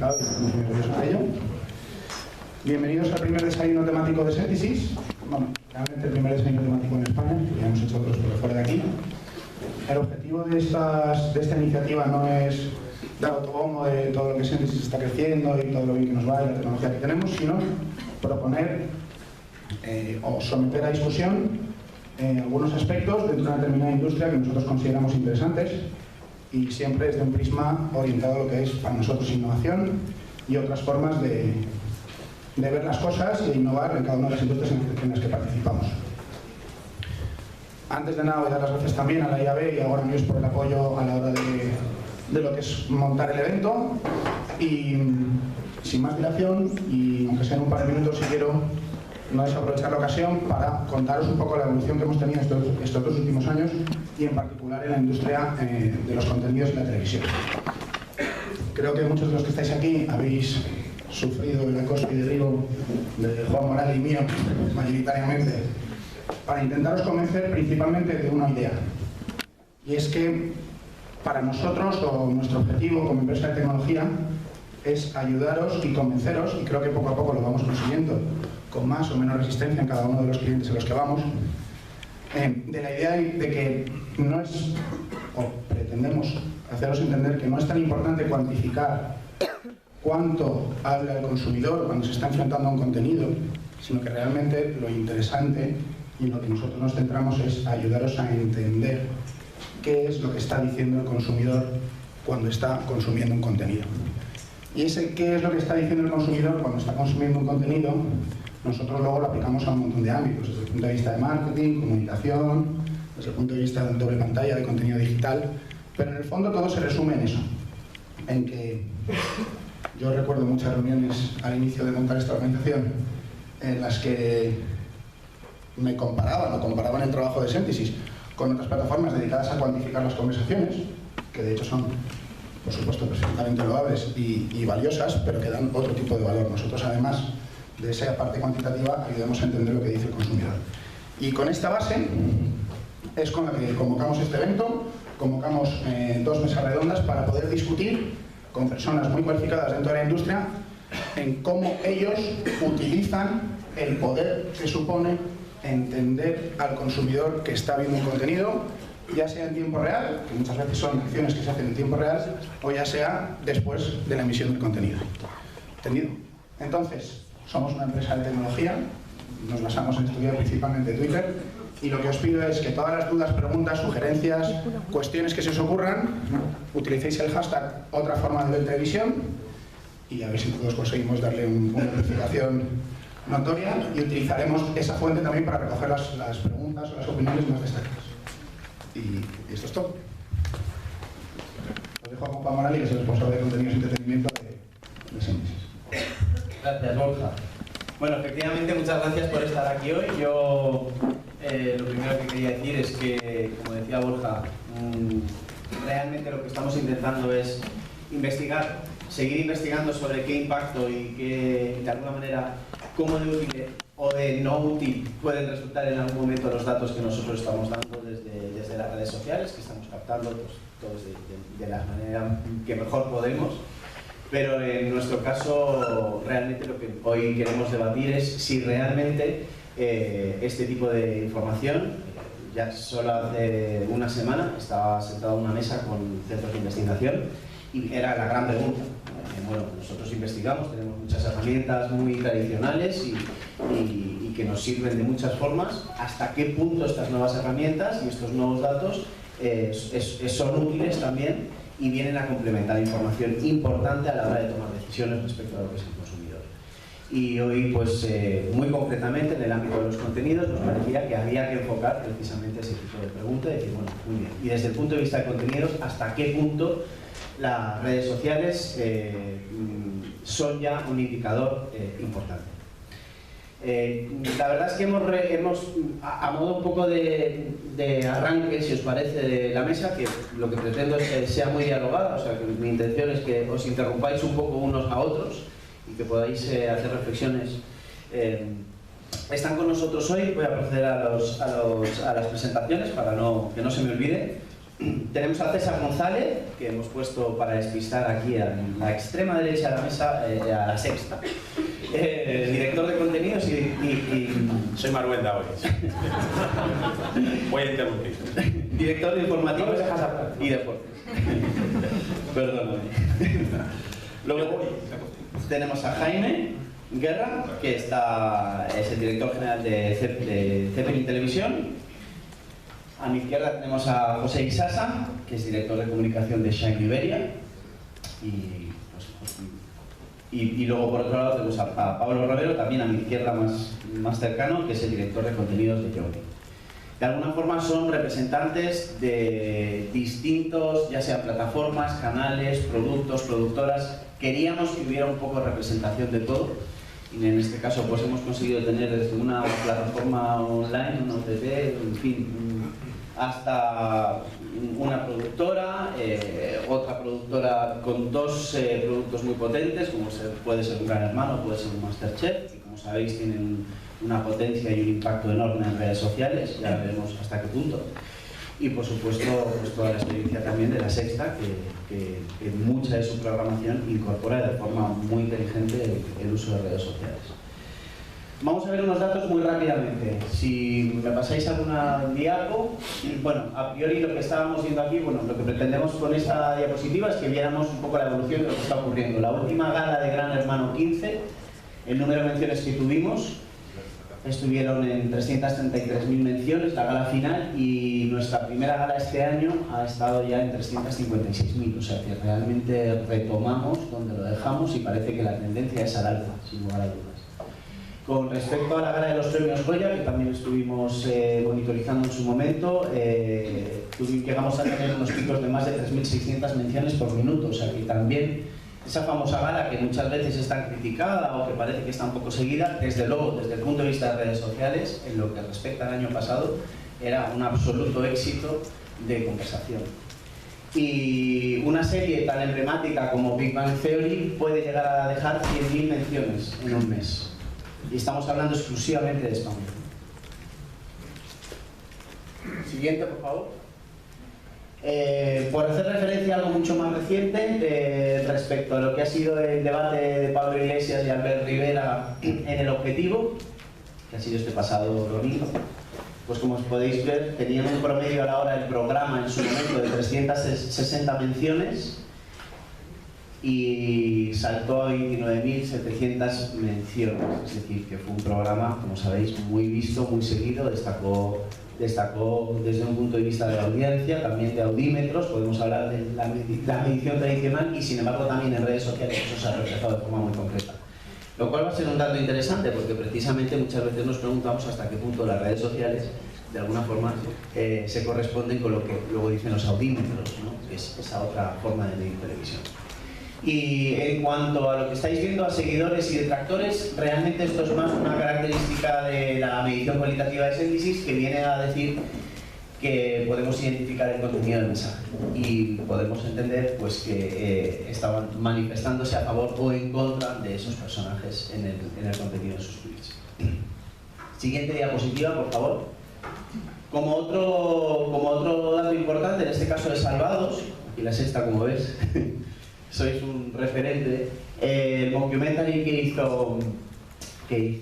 planificado y estamos muy orgullosos de ello. Bienvenidos al primer desayuno temático de Synthesis. Bueno, realmente el primer desayuno temático en España, ya hemos hecho otros por fuera de aquí. El objetivo de esta iniciativa no es dar autobombo de todo lo que Synthesis está creciendo y todo lo bien que nos va y la tecnología que tenemos, sino proponer o someter a discusión algunos aspectos dentro de una determinada industria que nosotros consideramos interesantes y siempre desde un prisma orientado a lo que es para nosotros innovación y otras formas de ver las cosas y de innovar en cada una de las industrias en las que participamos. Antes de nada voy a dar las gracias también a la IAB y a Warner News por el apoyo a la hora de lo que es montar el evento y sin más dilación y aunque sea en un par de minutos si quiero no desaprovechar la ocasión para contaros un poco la evolución que hemos tenido estos dos últimos años y en particular en la industria de los contenidos y la televisión. Creo que muchos de los que estáis aquí habéis sufrido el acoso y derribo de Juan Morales y mío mayoritariamente para intentaros convencer principalmente de una idea, y es que para nosotros o nuestro objetivo como empresa de tecnología es ayudaros y convenceros, y creo que poco a poco lo vamos consiguiendo con más o menos resistencia en cada uno de los clientes en los que vamos, de la idea de que no es, o pretendemos haceros entender que no es tan importante cuantificar cuánto habla el consumidor cuando se está enfrentando a un contenido, sino que realmente lo interesante y lo que nosotros nos centramos es ayudaros a entender qué es lo que está diciendo el consumidor cuando está consumiendo un contenido. Y ese qué es lo que está diciendo el consumidor cuando está consumiendo un contenido, nosotros luego lo aplicamos a un montón de ámbitos, desde el punto de vista de marketing, comunicación, desde el punto de vista de doble pantalla, de contenido digital, pero en el fondo todo se resume en eso, en que yo recuerdo muchas reuniones al inicio de montar esta organización en las que me comparaban el trabajo de Synthesis con otras plataformas dedicadas a cuantificar las conversaciones, que de hecho son, por supuesto, perfectamente loables y valiosas, pero que dan otro tipo de valor. Nosotros, además de esa parte cuantitativa, ayudamos a entender lo que dice el consumidor. Y con esta base es con la que convocamos este evento, convocamos 2 mesas redondas para poder discutir con personas muy cualificadas dentro de la industria en cómo ellos utilizan el poder que supone entender al consumidor que está viendo un contenido, ya sea en tiempo real, que muchas veces son acciones que se hacen en tiempo real, o ya sea después de la emisión del contenido. ¿Entendido? Entonces, somos una empresa de tecnología, nos basamos en estudiar principalmente Twitter, y lo que os pido es que todas las dudas, preguntas, sugerencias, cuestiones que se os ocurran, utilicéis el hashtag otra forma de ver televisión y a ver si todos conseguimos darle una amplificación notoria, y utilizaremos esa fuente también para recoger las preguntas o las opiniones más destacadas. Y esto es todo. Os dejo a Juan Morales, que es el responsable de contenidos y entretenimiento de Synthesis. Gracias, Borja. Bueno, efectivamente, muchas gracias por estar aquí hoy. Yo lo primero que quería decir es que, como decía Borja, realmente lo que estamos intentando es investigar, seguir investigando sobre qué impacto y qué, de alguna manera, cómo de útil o de no útil pueden resultar en algún momento los datos que nosotros estamos dando desde las redes sociales, que estamos captando pues, todos de la manera que mejor podemos. Pero en nuestro caso, realmente lo que hoy queremos debatir es si realmente este tipo de información, ya solo hace una semana estaba sentado en una mesa con centros de investigación y era la gran pregunta. Bueno, nosotros investigamos, tenemos muchas herramientas muy tradicionales y que nos sirven de muchas formas. ¿Hasta qué punto estas nuevas herramientas y estos nuevos datos son útiles también y vienen a complementar información importante a la hora de tomar decisiones respecto a lo que es el consumidor? Y hoy, pues, muy concretamente en el ámbito de los contenidos, nos parecía que había que enfocar precisamente ese tipo de pregunta y decir, bueno, muy bien. Y desde el punto de vista de contenidos, ¿hasta qué punto las redes sociales son ya un indicador importante? La verdad es que hemos a modo un poco de arranque, si os parece, de la mesa, que lo que pretendo es que sea muy dialogada, o sea, que mi intención es que os interrumpáis un poco unos a otros y que podáis hacer reflexiones. Están con nosotros hoy, voy a proceder a las presentaciones para que no se me olvide. Tenemos a César González, que hemos puesto para despistar aquí a la extrema derecha de la mesa, a la sexta. Director de contenidos y... Soy Maruenda hoy. Voy a interrumpir. Director de informativos y deportes. Perdóname. Luego tenemos a Jaime Guerra, que es el director general de Zeppelin Televisión. A mi izquierda tenemos a José Isasa, que es director de comunicación de Shine Iberia. Y luego por otro lado tenemos a Pablo Romero, también a mi izquierda más cercano, que es el director de contenidos de Yogi. De alguna forma son representantes de distintos, ya sean plataformas, canales, productos, productoras. Queríamos que hubiera un poco de representación de todo. Y en este caso pues hemos conseguido tener desde una plataforma online, una OTT, en fin, hasta una productora, otra productora con dos productos muy potentes, como puede ser un Gran Hermano, puede ser un Masterchef, y como sabéis tienen una potencia y un impacto enorme en redes sociales, ya veremos hasta qué punto. Y por supuesto pues toda la experiencia también de La Sexta, que en mucha de su programación incorpora de forma muy inteligente el uso de redes sociales. Vamos a ver unos datos muy rápidamente. Si me pasáis alguna diapo, bueno, a priori lo que estábamos viendo aquí, bueno, lo que pretendemos con esta diapositiva es que viéramos un poco la evolución de lo que está ocurriendo. La última gala de Gran Hermano 15, el número de menciones que tuvimos, estuvieron en 333.000 menciones, la gala final, y nuestra primera gala este año ha estado ya en 356.000, o sea que realmente retomamos donde lo dejamos y parece que la tendencia es al alza, sin lugar a dudas. Con respecto a la gala de los premios Goya, que también estuvimos monitorizando en su momento, llegamos a tener unos picos de más de 3.600 menciones por minuto, o sea que también esa famosa gala que muchas veces es tan criticada o que parece que está un poco seguida, desde luego, desde el punto de vista de redes sociales, en lo que respecta al año pasado, era un absoluto éxito de conversación. Y una serie tan emblemática como Big Bang Theory puede llegar a dejar 100.000 menciones en un mes. Y estamos hablando exclusivamente de España. Siguiente, por favor. Por hacer referencia a algo mucho más reciente respecto a lo que ha sido el debate de Pablo Iglesias y Albert Rivera en El Objetivo, que ha sido este pasado domingo, pues como os podéis ver, tenían un promedio a la hora del programa en su momento de 360 menciones y saltó a 29.700 menciones, es decir, que fue un programa, como sabéis, muy visto, muy seguido, destacó desde un punto de vista de la audiencia, también de audímetros, podemos hablar de la medición tradicional y sin embargo también en redes sociales eso se ha reflejado de forma muy concreta. Lo cual va a ser un dato interesante porque precisamente muchas veces nos preguntamos hasta qué punto las redes sociales de alguna forma se corresponden con lo que luego dicen los audímetros, ¿no? Que es esa otra forma de medir televisión. Y en cuanto a lo que estáis viendo, a seguidores y detractores, realmente esto es más una característica de la medición cualitativa de Sendisis que viene a decir que podemos identificar el contenido del mensaje y podemos entender pues, que estaban manifestándose a favor o en contra de esos personajes en el contenido de sus tweets. Siguiente diapositiva, por favor. Como otro dato importante, en este caso de Salvados, aquí La Sexta, como ves, sois un referente. El documentary que hizo Jordi,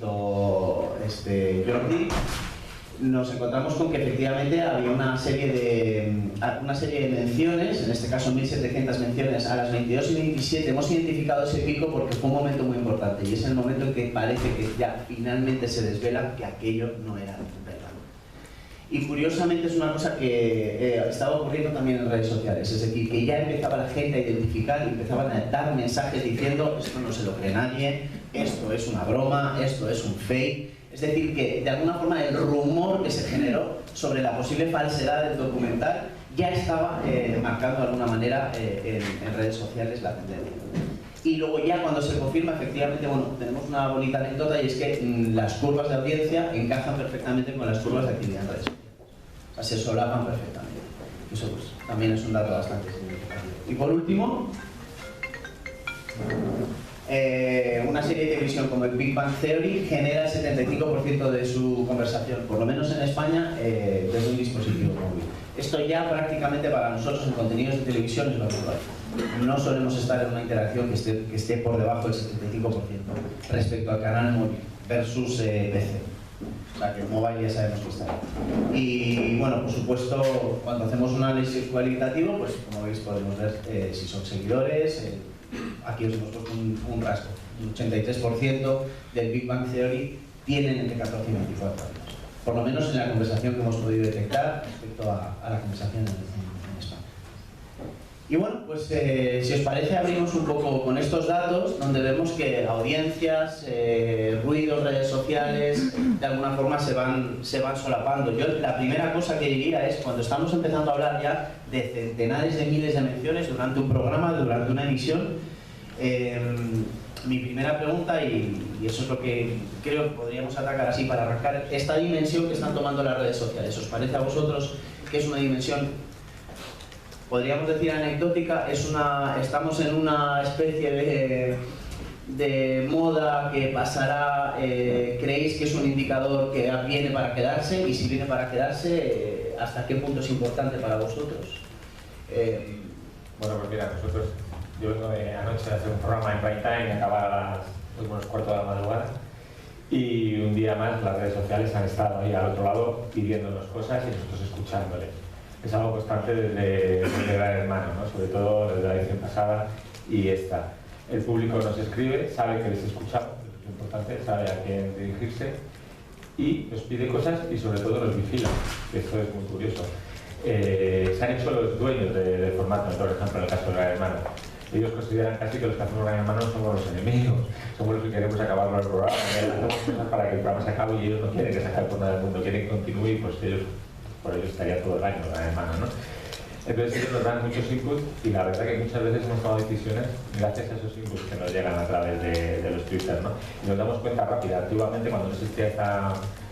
nos encontramos con que efectivamente había una serie de menciones, en este caso 1.700 menciones a las 22 y 27. Hemos identificado ese pico porque fue un momento muy importante y es el momento en que parece que ya finalmente se desvela que aquello no era verdad. Y curiosamente es una cosa que estaba ocurriendo también en redes sociales, es decir, que ya empezaba la gente a identificar y empezaban a dar mensajes diciendo esto no se lo cree nadie, esto es una broma, esto es un fake. Es decir, que de alguna forma el rumor que se generó sobre la posible falsedad del documental ya estaba marcando de alguna manera en redes sociales la tendencia. Y luego ya cuando se confirma, efectivamente, bueno, tenemos una bonita anécdota y es que las curvas de audiencia encajan perfectamente con las curvas de actividad en redes sociales. O sea, se solapan perfectamente. Eso pues, también es un dato bastante significativo. Y por último, una serie de televisión como el Big Bang Theory genera el 75% de su conversación, por lo menos en España, desde un dispositivo móvil. Esto ya prácticamente para nosotros en contenidos de televisión es lo habitual. No solemos estar en una interacción que esté por debajo del 75% respecto al canal móvil versus PC. O sea, que el mobile ya sabemos que está ahí. Y bueno, por supuesto, cuando hacemos un análisis cualitativo, pues como veis podemos ver si son seguidores. Aquí os hemos puesto un rasgo. Un 83% del Big Bang Theory tienen entre 14 y 24 años. Por lo menos en la conversación que hemos podido detectar respecto a la conversación en España. Y bueno, pues si os parece abrimos un poco con estos datos, donde vemos que audiencias, ruidos, redes sociales, de alguna forma se van solapando. Yo la primera cosa que diría es, cuando estamos empezando a hablar ya de centenares de miles de menciones durante un programa, durante una emisión, mi primera pregunta, y eso es lo que creo que podríamos atacar así para arrancar, esta dimensión que están tomando las redes sociales, ¿os parece a vosotros que es una dimensión, podríamos decir, anecdótica? Estamos en una especie de moda que pasará, ¿creéis que es un indicador que viene para quedarse? Y si viene para quedarse, ¿hasta qué punto es importante para vosotros? Bueno, pues mira, yo vengo de anoche a hacer un programa en prime time y acabar a las 4:15 de la madrugada, y un día más las redes sociales han estado ahí al otro lado pidiéndonos cosas y nosotros escuchándoles. Es algo constante desde Gran Hermano, ¿no? Sobre todo desde la edición pasada y esta. El público nos escribe, sabe que les escuchamos, eso es importante, sabe a quién dirigirse y nos pide cosas y sobre todo nos vigila, que esto es muy curioso. Se han hecho los dueños del formato, por ejemplo, en el caso de Gran Hermano. Ellos consideran casi que los que hacemos Gran Hermano somos los enemigos, somos los que queremos acabar el programa, hacemos cosas para que el programa se acabe y ellos no quieren que se acabe por nada del mundo, quieren que continúe y pues por ellos estaría todo el año Gran Hermano, ¿no? Entonces ellos nos dan muchos inputs y la verdad que muchas veces hemos tomado decisiones gracias a esos inputs que nos llegan a través de los Twitter, ¿no? Y nos damos cuenta rápida. Antiguamente, cuando no existía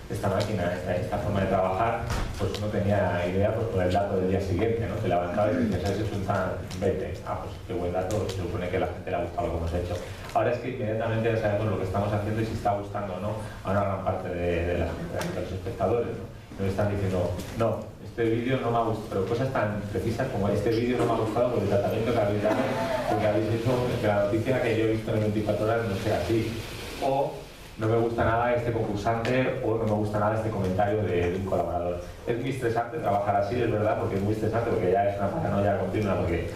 esta máquina, esta forma de trabajar, pues uno tenía idea pues, por el dato del día siguiente, ¿no? Te levantabas y dices, ¿sabes? Es un tan 20. Pues qué buen dato, se supone que a la gente le ha gustado lo que hemos hecho. Ahora es que inmediatamente ya sabemos lo que estamos haciendo y si está gustando o no a una gran parte de los espectadores, ¿no? Nos están diciendo, no, este vídeo no me ha gustado, pero cosas tan precisas como este vídeo no me ha gustado por el tratamiento que habéis dado, porque habéis hecho que la noticia que yo he visto en 24 horas no sea así. O no me gusta nada este concursante, o no me gusta nada este comentario de un colaborador. Es muy estresante trabajar así, es verdad, porque es muy estresante, porque ya es una paranoia continua, porque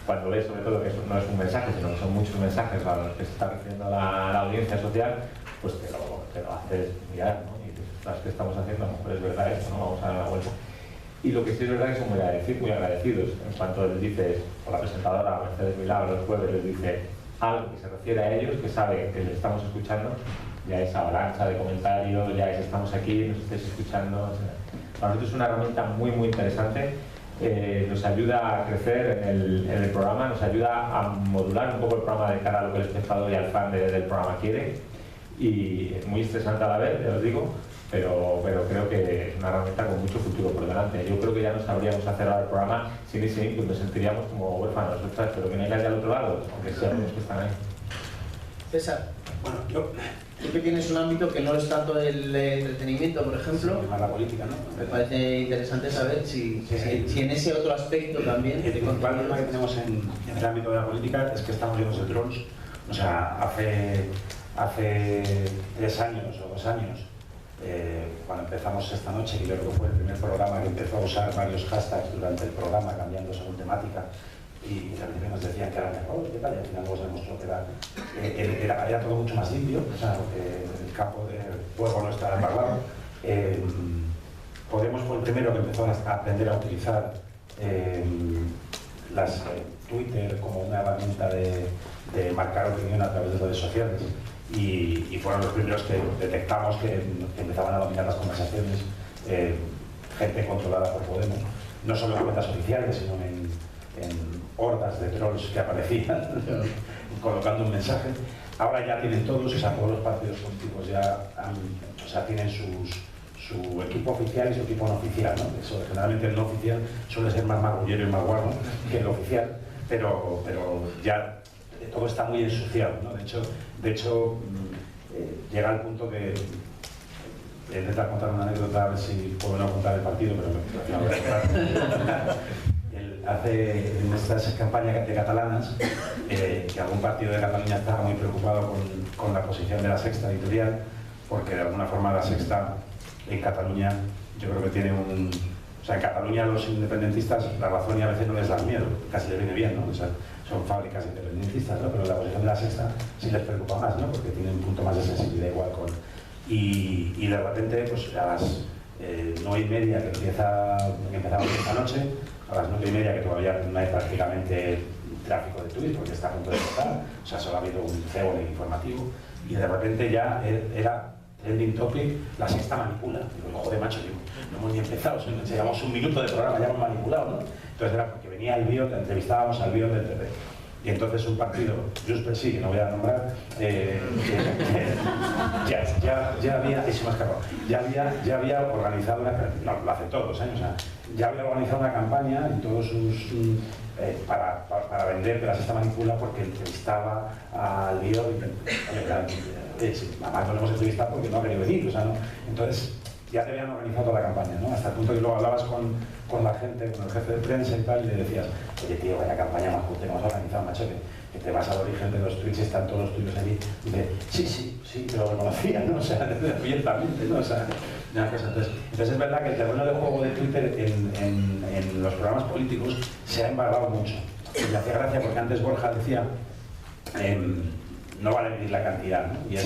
cuando ves sobre todo que eso no es un mensaje, sino que son muchos mensajes a los que se está refiriendo la audiencia social, pues te lo haces mirar, ¿no? Y dices, ¿sabes qué estamos haciendo? A lo mejor es verdad esto, ¿no? Vamos a dar una vuelta. Y lo que sí es verdad es que son muy agradecidos. En cuanto les dices, o la presentadora Mercedes Milagro los jueves les dice algo que se refiere a ellos, que sabe que les estamos escuchando, ya es avalancha de comentarios, ya es estamos aquí, nos estáis escuchando. O sea, para nosotros es una herramienta muy interesante, nos ayuda a crecer en el programa, nos ayuda a modular un poco el programa de cara a lo que el espectador y al fan del programa quiere, y es muy estresante a la vez, ya os digo, pero creo que es una herramienta con mucho futuro por delante. Yo creo que ya no sabríamos hacer ahora el programa sin ese input, nos sentiríamos como huérfanos, ¿sabes? Pero que no hay nadie al otro lado, aunque sean los que están ahí. César, bueno, tú que tienes un ámbito que no es tanto el entretenimiento, por ejemplo, más la política, ¿no? Me parece interesante saber si en ese otro aspecto también. El principal problema que tenemos en el ámbito de la política es que estamos llenos de trolls. O sea, hace 3 años o 2 años, cuando empezamos esta noche, que yo creo que fue el primer programa que empezó a usar varios hashtags durante el programa, cambiando según temática, y realmente nos decían que era mejor, ¿qué tal? Y al final nos demostró que era todo mucho más limpio, o sea, porque el campo de juego no estaba embargado. Podemos fue el primero que empezó a aprender a utilizar Twitter como una herramienta de marcar opinión a través de redes sociales, y fueron los primeros que detectamos que empezaban a dominar las conversaciones, gente controlada por Podemos, no solo en cuentas oficiales, sino en hordas de trolls que aparecían colocando un mensaje. Ahora ya tienen todos, o sea, todos los partidos políticos ya tienen su equipo oficial y su equipo no oficial, ¿no? Eso, generalmente el no oficial suele ser más magullero y más guarro que el oficial, pero ya todo está muy ensuciado, ¿no? De hecho llega al punto de Voy a intentar contar una anécdota, a ver si puedo no contar el partido, pero al final voy a contar. Hace en estas campañas de catalanas, que algún partido de Cataluña estaba muy preocupado con la posición de La Sexta editorial, porque de alguna forma La Sexta en Cataluña yo creo que tiene un... O sea, en Cataluña los independentistas, la razón y a veces no les da miedo, casi les viene bien, ¿no? O sea, son fábricas independentistas, ¿no? Pero la posición de La Sexta sí les preocupa más, ¿no? Porque tiene un punto más de sensibilidad igual con... Y de repente, pues a las 9:30 que empezamos esta noche, a las 9:30 que todavía no hay prácticamente tráfico de tweets porque está a punto de empezar, o sea, solo ha habido un cebo informativo, y de repente ya era trending topic, La Sexta manipula. Digo, joder, macho, digo, no hemos ni empezado, llevamos un minuto de programa, ya hemos manipulado, ¿no? Entonces era porque venía el BIO, entrevistábamos al BIO del PP. Y entonces un partido, Junts per Sí, que no voy a nombrar, ya había, y se me ha escapado, ya había organizado una, no, lo hace todos los años, o sea, ya había organizado una campaña en todos sus, para vender que La Sexta manipula porque entrevistaba al BIO, además no lo hemos entrevistado porque no ha querido venir, o sea, ¿no? Entonces ya te habían organizado toda la campaña, ¿no? Hasta el punto que luego hablabas con la gente, con el jefe de prensa y tal, y le decías, oye tío, vaya campaña más justa que hemos organizado, macho, que te vas al origen de los tweets y están todos los tuyos allí. Y dice, sí, pero lo conocía, ¿no? O sea, abiertamente, ¿no? O sea, una cosa. Entonces es verdad que el terreno de juego de Twitter en los programas políticos se ha embargado mucho. Y me hacía gracia porque antes Borja decía, no vale medir la cantidad, ¿no? Y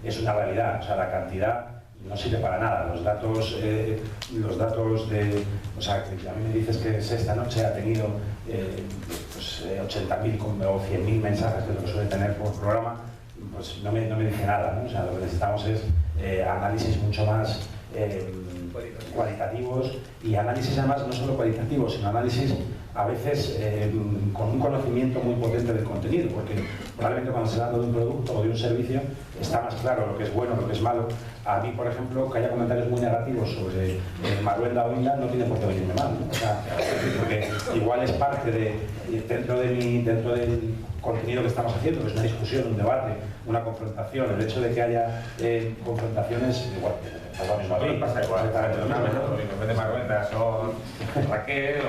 es una realidad, o sea, la cantidad no sirve para nada. Los datos de... O sea, que a mí me dices que esta noche ha tenido 80.000 o 100.000 mensajes, que es lo que suele tener por programa, pues no me dice nada, ¿no? O sea, lo que necesitamos es análisis mucho más cualitativos, y análisis además no solo cualitativos, sino análisis a veces con un conocimiento muy potente del contenido, porque probablemente cuando se habla de un producto o de un servicio está más claro lo que es bueno, lo que es malo. A mí, por ejemplo, que haya comentarios muy negativos sobre Maruenda o Inla no tiene por qué venirme mal, ¿no? O sea, porque igual es parte de, dentro del contenido que estamos haciendo, que es una discusión, un debate, una confrontación, el hecho de que haya confrontaciones, igual, no pasa igual, en vez de Maruenda son Raquel o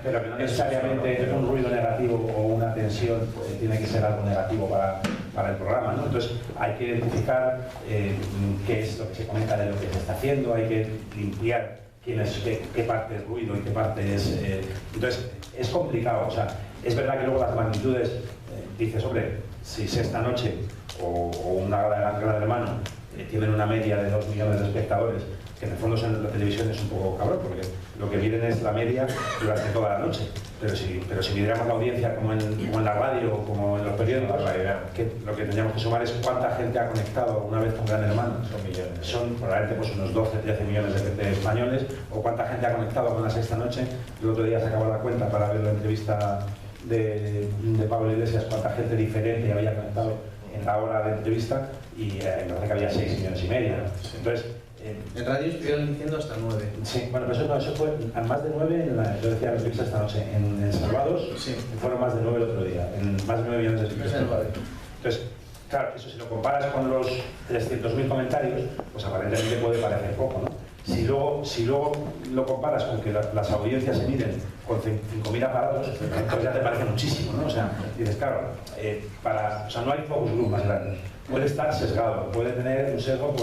pero que no necesariamente un ruido negativo o una tensión tiene que ser algo negativo para el programa, ¿no? Entonces hay que identificar qué es lo que se comenta de lo que se está haciendo, hay que limpiar qué parte es ruido y qué parte es... entonces es complicado, o sea, es verdad que luego las magnitudes, dices, hombre, si esta noche o una gala de mano tienen una media de 2 millones de espectadores, que en el fondo en la televisión es un poco cabrón, porque lo que miden es la media durante toda la noche. Pero si midiéramos la audiencia como en la radio o como en los periódicos, que lo que tendríamos que sumar es cuánta gente ha conectado una vez con Gran Hermano. Son millones. Son probablemente pues, unos 12-13 millones de españoles, o cuánta gente ha conectado con La Sexta noche. El otro día se acabó la cuenta para ver la entrevista de Pablo Iglesias, cuánta gente diferente había conectado en la hora de entrevista, y me parece que había 6,5 millones. Entonces, en radio estuvieron diciendo hasta 9. Sí, bueno, pero eso fue a más de 9, yo decía la entrevista esta noche, en Salvados sí. Fueron más de 9 el otro día, más de 9 millones de espectadores. Entonces, claro, eso si lo comparas con los 300.000 comentarios, pues aparentemente puede parecer poco, ¿no? Si luego lo comparas con que las audiencias se miden con 5.000 aparatos, pues ya te parece muchísimo, ¿no? O sea, dices, claro, o sea, no hay focus group más grande. Puede estar sesgado, puede tener un sesgo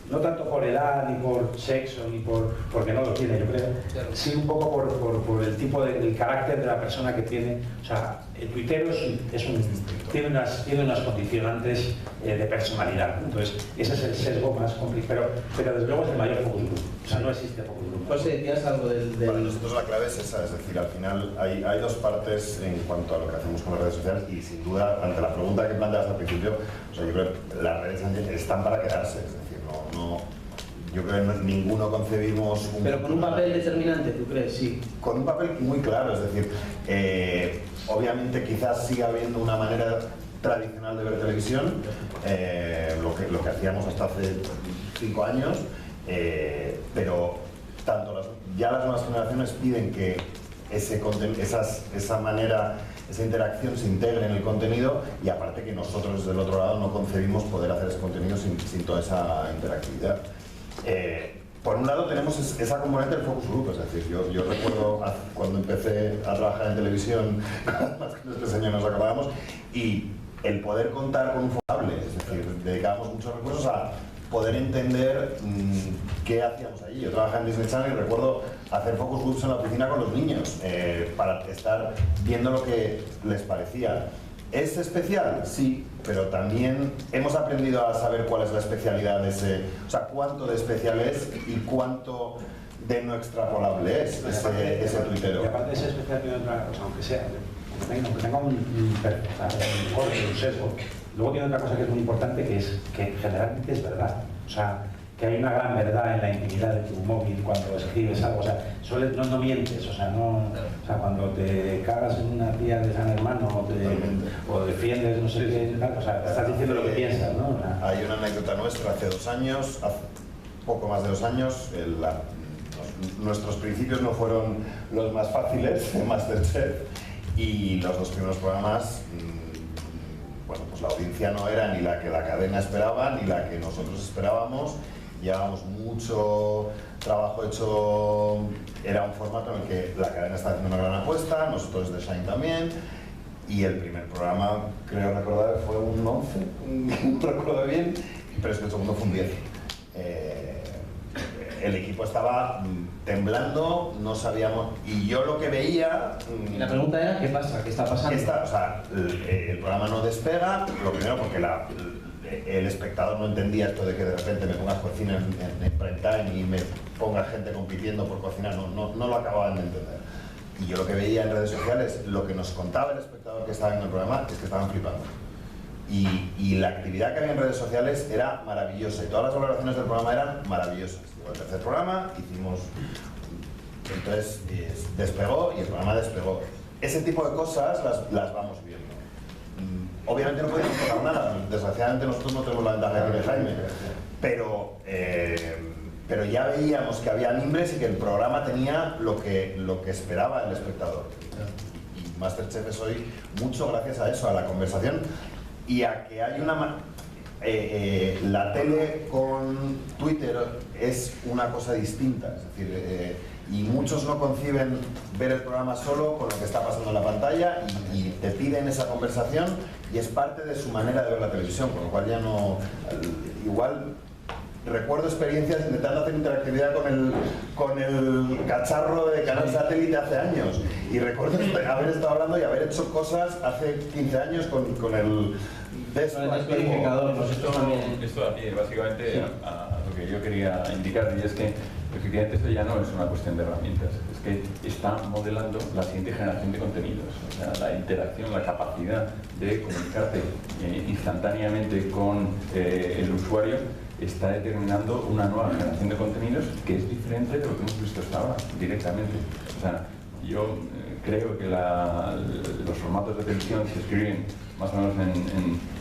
no tanto por edad, ni por sexo, ni porque no lo tiene, yo creo, sí un poco por el tipo el carácter de la persona que tiene. O sea, el tuitero tiene unas condicionantes de personalidad, ¿no? Entonces ese es el sesgo más complicado, pero desde luego es el mayor focus group, o sea, no existe focus group. José, decías algo del... Para nosotros la clave es esa, es decir, al final hay dos partes en cuanto a lo que hacemos con las redes sociales, y sin duda, ante la pregunta que planteas al principio, o sea, yo creo que las redes están para quedarse, es decir, yo creo que ninguno concebimos... Pero con un papel determinante, ¿tú crees? Sí. Con un papel muy claro, es decir, obviamente quizás siga habiendo una manera tradicional de ver televisión, lo que hacíamos hasta hace 5 años, pero tanto ya las nuevas generaciones piden que esa manera, esa interacción se integre en el contenido, y aparte que nosotros desde el otro lado no concebimos poder hacer ese contenido sin toda esa interactividad. Por un lado tenemos esa componente del focus group, es decir, yo recuerdo cuando empecé a trabajar en televisión, con este señor nos acabábamos, y el poder contar con un focable, es decir, dedicábamos muchos recursos a poder entender qué hacíamos allí. Yo trabajaba en Disney Channel y recuerdo hacer focus groups en la oficina con los niños para estar viendo lo que les parecía. ¿Es especial? Sí, pero también hemos aprendido a saber cuál es la especialidad de o sea, cuánto de especial es y cuánto de no extrapolable es ese tuitero. Y aparte de ser especial, tiene otra cosa, aunque tenga un corte, un sesgo, luego tiene otra cosa que es muy importante, que es que generalmente es verdad. O sea, que hay una gran verdad en la intimidad de tu móvil cuando escribes algo, o sea, no mientes, o sea, cuando te cagas en una tía de San Hermano o defiendes no sé qué, o sea, estás diciendo lo que piensas, ¿no? Hay una anécdota nuestra hace 2 años, poco más de 2 años, nuestros principios no fueron los más fáciles en Masterchef, y los 2 primeros programas, bueno, pues la audiencia no era ni la que la cadena esperaba ni la que nosotros esperábamos. Llevábamos mucho trabajo hecho, era un formato en el que la cadena estaba haciendo una gran apuesta, nosotros de Shine también, y el primer programa, creo recordar, fue un 11, no recuerdo bien, pero es que el segundo fue un 10. El equipo estaba temblando, no sabíamos, y yo lo que veía... Y la pregunta era, ¿qué pasa? ¿Qué está pasando? O sea, el programa no despega, lo primero porque el espectador no entendía esto de que de repente me pongas cocina en prime time y me ponga gente compitiendo por cocinar, no lo acababan de entender. Y yo lo que veía en redes sociales, lo que nos contaba el espectador que estaba en el programa, es que estaban flipando. Y la actividad que había en redes sociales era maravillosa, y todas las valoraciones del programa eran maravillosas. Llegó el tercer programa, entonces despegó, y el programa despegó. Ese tipo de cosas las vamos viendo. Obviamente no podemos tocar nada, desgraciadamente nosotros no tenemos la ventaja de Jaime, pero ya veíamos que había mimbres y que el programa tenía lo que esperaba el espectador. Y Masterchef es hoy mucho gracias a eso, a la conversación, y a que hay la tele con Twitter es una cosa distinta, es decir, y muchos no conciben ver el programa solo con lo que está pasando en la pantalla, y te piden esa conversación, y es parte de su manera de ver la televisión, con lo cual ya no... Igual recuerdo experiencias intentando hacer interactividad con el cacharro de Canal Satélite hace años, y recuerdo haber estado hablando y haber hecho cosas hace 15 años con el descodificador. Esto básicamente a lo que yo quería indicar, y es que efectivamente esto ya no es una cuestión de herramientas, es que está modelando la siguiente generación de contenidos, o sea, la interacción, la capacidad de comunicarte instantáneamente con el usuario está determinando una nueva generación de contenidos que es diferente de lo que hemos visto hasta ahora, directamente. O sea, yo creo que los formatos de televisión se escriben más o menos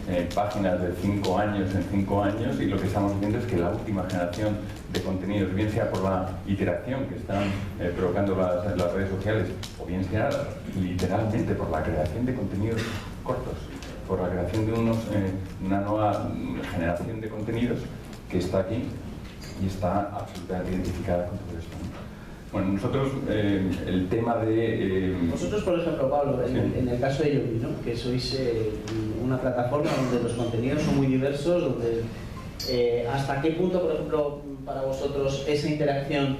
en páginas de 5 años en 5 años, y lo que estamos viendo es que la última generación de contenidos, bien sea por la interacción que están provocando las redes sociales, o bien sea literalmente por la creación de contenidos cortos, por la creación de una nueva generación de contenidos que está aquí y está absolutamente identificada con todo esto, ¿no? Bueno, nosotros, el tema de... Vosotros, por ejemplo, Pablo, en el caso de Yobi, ¿no? Que sois una plataforma donde los contenidos son muy diversos, donde ¿hasta qué punto, por ejemplo, para vosotros esa interacción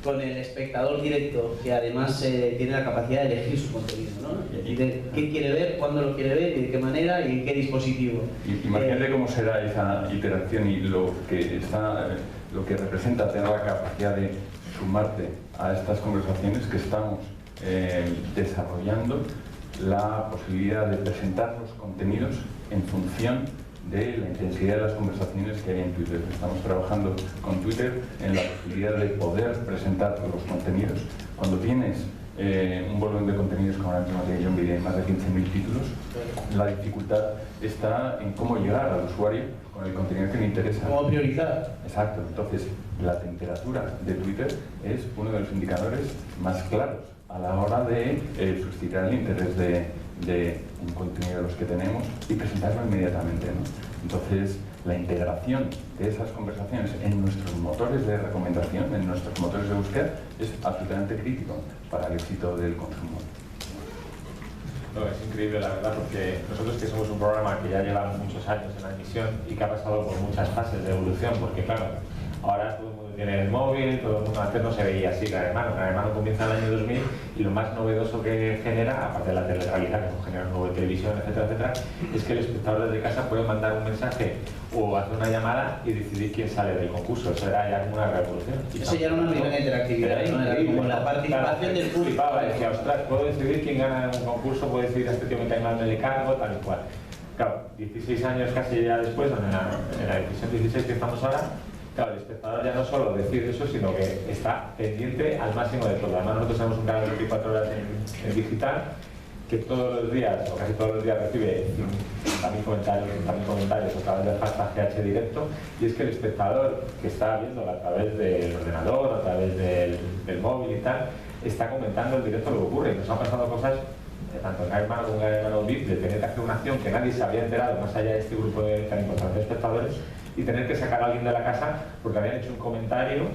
con el espectador directo, que además tiene la capacidad de elegir su contenido, ¿no? Y de qué quiere ver, cuándo lo quiere ver, y de qué manera y en qué dispositivo? Imagínate cómo será esa interacción y lo que representa tener la capacidad de sumarte a estas conversaciones que estamos desarrollando, la posibilidad de presentar los contenidos en función de la intensidad de las conversaciones que hay en Twitter. Estamos trabajando con Twitter en la posibilidad de poder presentar los contenidos. Cuando tienes un volumen de contenidos como la última que yo envié, más de 15.000 títulos, la dificultad está en cómo llegar al usuario con el contenido que le interesa. ¿Cómo priorizar? Exacto. Entonces, la temperatura de Twitter es uno de los indicadores más claros a la hora de suscitar el interés de un contenido de los que tenemos y presentarlo inmediatamente, ¿no? Entonces, la integración de esas conversaciones en nuestros motores de recomendación, en nuestros motores de búsqueda, es absolutamente crítico para el éxito del consumo. No, es increíble la verdad, porque nosotros que somos un programa que ya lleva muchos años en la emisión y que ha pasado por muchas fases de evolución, porque claro, ahora todo el mundo tiene el móvil, todo el mundo antes no se veía así Gran Hermano comienza en el año 2000 y lo más novedoso que genera, aparte de la telerrealidad que genera nueva televisión, etcétera, etcétera, es que el espectador desde casa puede mandar un mensaje o hacer una llamada y decidir quién sale del concurso. Eso era ya como una revolución. Eso ya era una primera interactividad, ¿no? Era como la participación del público. Flipaba, decía, ostras, puedo decidir quién gana un concurso, puedo decidir a este tío me cae mal, me le cargo, tal y cual. Claro, 16 años casi ya después, en la edición 16 que estamos ahora, claro, el espectador ya no solo decide eso, sino que está pendiente al máximo de todo. Además, nosotros tenemos un canal de 24 horas en digital que todos los días, o casi todos los días, recibe 50.000 comentarios a través del hashtag GH Directo, y es que el espectador que está viéndolo a través del ordenador, a través del móvil y tal, está comentando en directo lo que ocurre. Y nos han pasado cosas, tanto en Gran Hermano como en Gran Hermano VIP, de tener que hacer una acción que nadie se había enterado, más allá de este grupo tan importante de espectadores, y tener que sacar a alguien de la casa porque habían hecho un comentario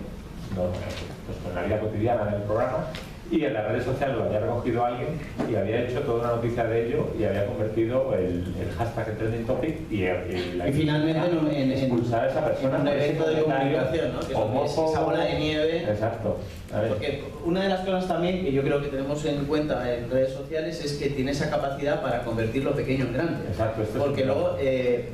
pues con la vida cotidiana del programa, y en las redes sociales lo había recogido alguien y había hecho toda una noticia de ello y había convertido el hashtag en trending topic y finalmente en expulsar a esa persona en un evento de comunicación, ¿no? Que homófobo, es esa bola de nieve. Exacto. Porque una de las cosas también que yo creo que tenemos en cuenta en redes sociales es que tiene esa capacidad para convertir lo pequeño en grande. Exacto, porque luego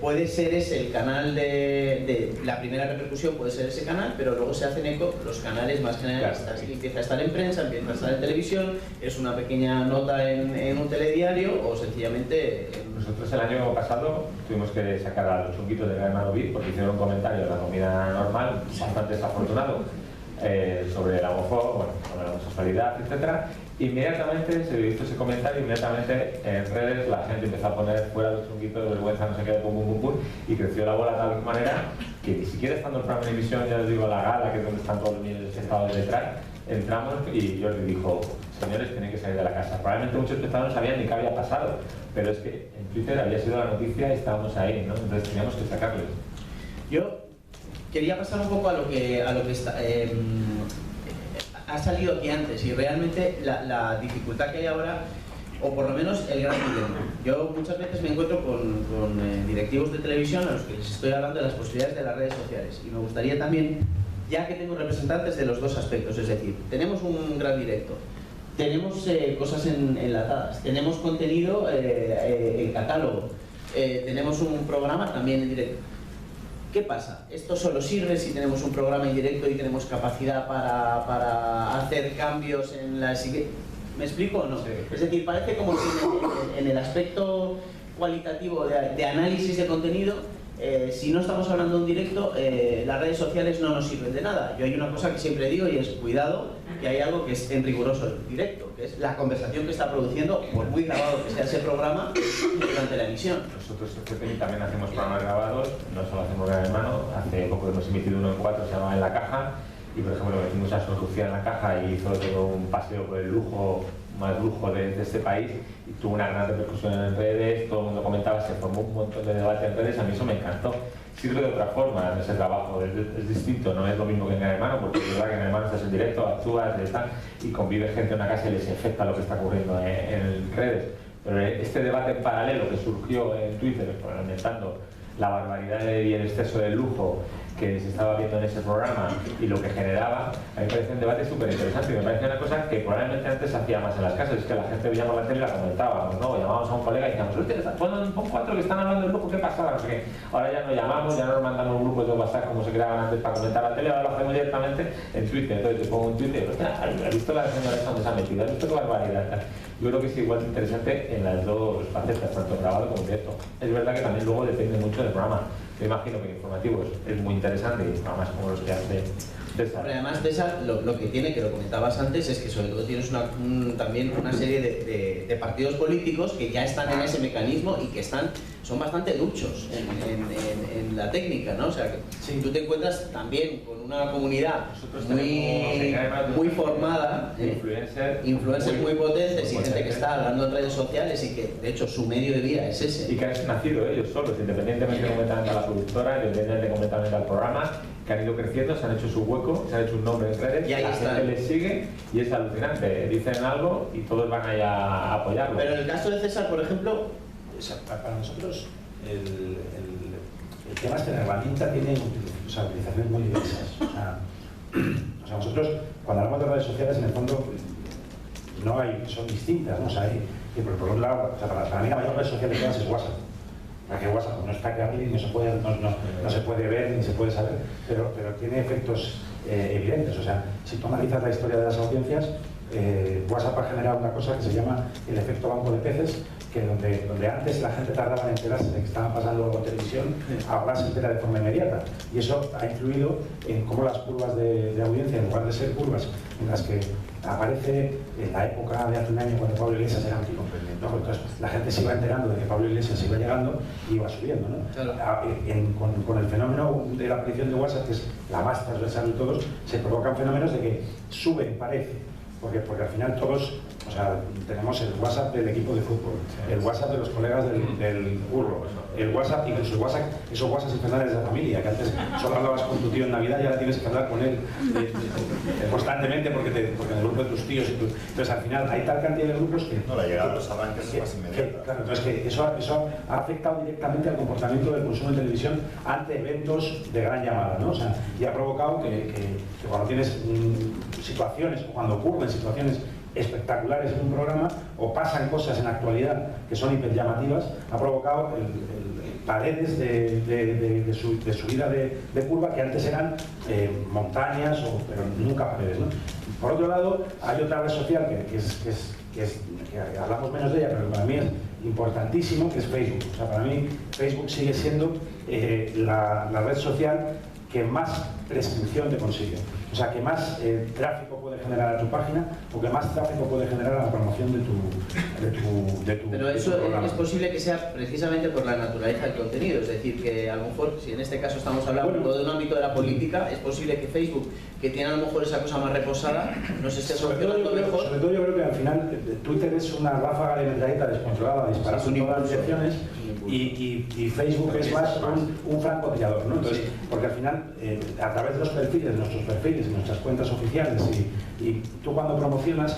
puede ser ese el canal de la primera repercusión, puede ser ese canal, pero luego se hacen eco los canales más generalistas. Claro. Y empieza a estar en prensa, empieza a estar en televisión, es una pequeña nota en un telediario o sencillamente... Nosotros el año pasado tuvimos que sacar a los chunguitos de Gran Hermano VIP porque hicieron un comentario de la comida normal, bastante desafortunado, sobre la homofobia, bueno, sobre la homosexualidad, etc. Inmediatamente se hizo ese comentario, inmediatamente en redes la gente empezó a poner fuera los chunguitos de vergüenza, no sé qué, pum, pum, pum, pum, y creció la bola de tal manera que ni siquiera estando el programa de emisión, ya les digo, la gala, que es donde están todos los niños espectadores detrás, entramos y yo les dijo, señores, tienen que salir de la casa. Probablemente muchos espectadores no sabían ni qué había pasado, pero es que en Twitter había sido la noticia y estábamos ahí, ¿no? Entonces teníamos que sacarles. Yo quería pasar un poco a lo que está, ha salido aquí antes, y realmente la dificultad que hay ahora, o por lo menos el gran dilema. Yo muchas veces me encuentro con directivos de televisión a los que les estoy hablando de las posibilidades de las redes sociales, y me gustaría también, ya que tengo representantes de los dos aspectos, es decir, tenemos un gran directo, tenemos cosas enlatadas, tenemos contenido en catálogo, tenemos un programa también en directo. ¿Qué pasa? ¿Esto solo sirve si tenemos un programa en directo y tenemos capacidad para hacer cambios en la siguiente? ¿Me explico o no? Sí. Es decir, parece como si en el aspecto cualitativo de análisis de contenido, si no estamos hablando de un directo, las redes sociales no nos sirven de nada. Yo hay una cosa que siempre digo y es cuidado, que hay algo que es en riguroso directo, que es la conversación que está produciendo, por muy grabado que sea ese programa, durante la emisión. Nosotros en CPI también hacemos programas grabados, no solo hacemos Gran Hermano, hace poco hemos emitido uno en 4, se llama En la Caja, y por ejemplo metimos a Sor Lucía en la caja y hizo todo un paseo por el lujo, más lujo de este país, y tuvo una gran repercusión en redes, todo el mundo comentaba, se formó un montón de debate en redes, a mí eso me encantó. Sirve de otra forma en ese trabajo, es distinto, no es lo mismo que en Gran Hermano, porque es verdad que en Gran Hermano estás en directo, actúas, y convive gente en una casa y les afecta lo que está ocurriendo en redes. Pero este debate en paralelo que surgió en Twitter, lamentando la barbaridad y el exceso de lujo que se estaba viendo en ese programa y lo que generaba, a mí me parece un debate súper interesante y me parece una cosa que probablemente antes se hacía más en las casas, es que la gente veía por la tele y la comentábamos, ¿no? Llamábamos a un colega y decíamos, pon 4 que están hablando del lujo, ¿qué pasaba? No sé qué. Ahora ya no llamamos, ya no nos mandamos grupos de WhatsApp como se creaban antes para comentar la tele, ahora lo hacemos directamente en Twitter. Entonces te pongo un Twitter y digo, ¿has visto la señora esa donde se ha metido? ¿Has visto qué barbaridad? Yo creo que es igual de interesante en las dos facetas, tanto grabado como directo. Es verdad que también luego depende mucho del programa. Yo imagino que el informativo es muy interesante y programas como los que hace César. Pero además, César, lo que tiene, que lo comentabas antes, es que sobre todo tienes también una serie de partidos políticos que ya están en ese mecanismo y que son bastante duchos en la técnica, ¿no? O sea, que si tú te encuentras también con una comunidad muy formada, influencers muy potentes y gente que está hablando en redes sociales y que, de hecho, su medio de vida es ese. Y que han nacido ellos solos, independientemente completamente a la productora, independientemente completamente al programa, que han ido creciendo, se han hecho su hueco, se han hecho un nombre en redes, y ahí la gente les sigue y es alucinante. Dicen algo y todos van allá a apoyarlo. Pero en el caso de César, por ejemplo, para nosotros el tema es que la herramienta tiene utilizaciones muy diversas. O sea, nosotros cuando hablamos de redes sociales, en el fondo son distintas, ¿no? O sea, por un lado, para mí la mayor red social de todas es WhatsApp. Que WhatsApp no está hackeable, no se puede ver ni se puede saber, pero tiene efectos evidentes. O sea, si tú analizas la historia de las audiencias, WhatsApp ha generado una cosa que se llama el efecto banco de peces, que donde antes la gente tardaba en enterarse de que estaban pasando algo en televisión, ahora se entera de forma inmediata. Y eso ha influido en cómo las curvas de audiencia, en lugar de ser curvas en las que aparece en la época de hace un año cuando Pablo Iglesias era pico, ¿no? Entonces la gente se iba enterando de que Pablo Iglesias iba llegando y iba subiendo, ¿no? Claro. Con el fenómeno de la aparición de WhatsApp, que es la más transversal de todos, se provocan fenómenos de que sube, parece, porque al final todos, o sea, tenemos el WhatsApp del equipo de fútbol, el WhatsApp de los colegas del curro, el WhatsApp, incluso el WhatsApp, esos WhatsApps infernales de la familia, que antes solo hablabas con tu tío en Navidad y ahora tienes que hablar con él constantemente porque en el grupo de tus tíos y tú. Entonces al final hay tal cantidad de grupos que... No, la llegada de los arranques es más inmediata. Claro, entonces que eso ha afectado directamente al comportamiento del consumo de televisión ante eventos de gran llamada, ¿no? O sea, y ha provocado que cuando tienes situaciones, o cuando ocurren situaciones espectaculares en un programa o pasan cosas en la actualidad que son hiperllamativas, ha provocado paredes de subida de curva que antes eran montañas, pero nunca paredes, ¿no? Por otro lado, hay otra red social que hablamos menos de ella, pero para mí es importantísimo, que es Facebook. O sea, para mí Facebook sigue siendo la red social que más prescripción te consigue. O sea, que más tráfico puede generar a tu página o que más tráfico puede generar a la promoción de tu Pero eso programa. es posible que sea precisamente por la naturaleza del contenido. Es decir, que a lo mejor, si en este caso estamos hablando de un ámbito de la política, es posible que Facebook, que tiene a lo mejor esa cosa más reposada, nos esté solucionando mejor. Sobre todo yo creo que al final Twitter es una ráfaga de metralleta descontrolada, disparada en todas las direcciones, y Facebook es más un francotirador, ¿no? Entonces, porque al final, a través de los perfiles, de nuestros perfiles, nuestras cuentas oficiales, y tú cuando promocionas,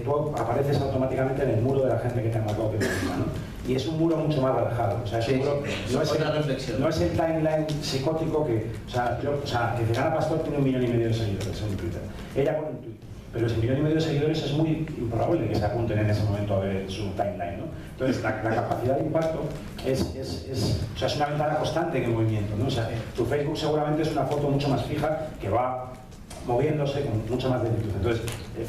tú apareces automáticamente en el muro de la gente que te ha marcado que te gusta, ¿no? Y es un muro mucho más relajado. O sea, es un muro, no es el timeline psicótico que, o sea, que Cegana Pastor tiene 1,5 millones de seguidores en Twitter. Ella pone un tweet, pero ese 1,5 millones de seguidores es muy improbable que se apunten en ese momento a ver su timeline, ¿no? Entonces, la capacidad de impacto es una ventana constante en movimiento, ¿no? O sea, tu Facebook seguramente es una foto mucho más fija que va moviéndose con mucha más lentitud. Entonces,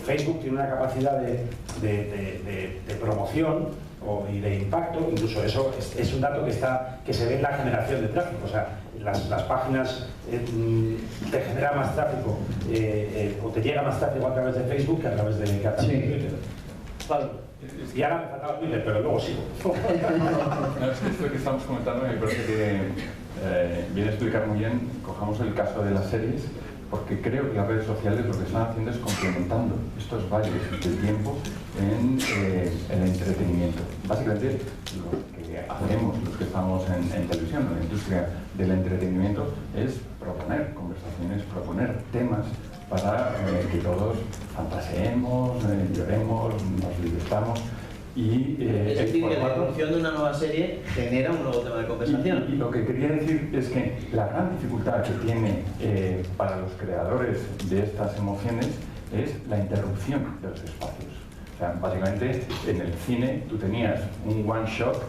Facebook tiene una capacidad de promoción y de impacto, incluso eso es un dato que se ve en la generación de tráfico. O sea, las páginas te generan más tráfico o te llega más tráfico a través de Facebook que a través de Twitter. Pablo. Y ahora me faltaba Twitter, pero luego sigo. No, es que esto que estamos comentando me parece que viene a explicar muy bien. Cojamos el caso de las series, porque creo que las redes sociales lo que están haciendo es complementando estos valles de tiempo en el entretenimiento. Básicamente, lo que hacemos, los que estamos en televisión, en la industria del entretenimiento, es proponer conversaciones, proponer temas para que todos fantaseemos, lloremos, nos divirtamos. Y es decir, que la producción de una nueva serie genera un nuevo tema de conversación. Y lo que quería decir es que la gran dificultad que tiene para los creadores de estas emociones es la interrupción de los espacios. O sea, básicamente en el cine tú tenías un one shot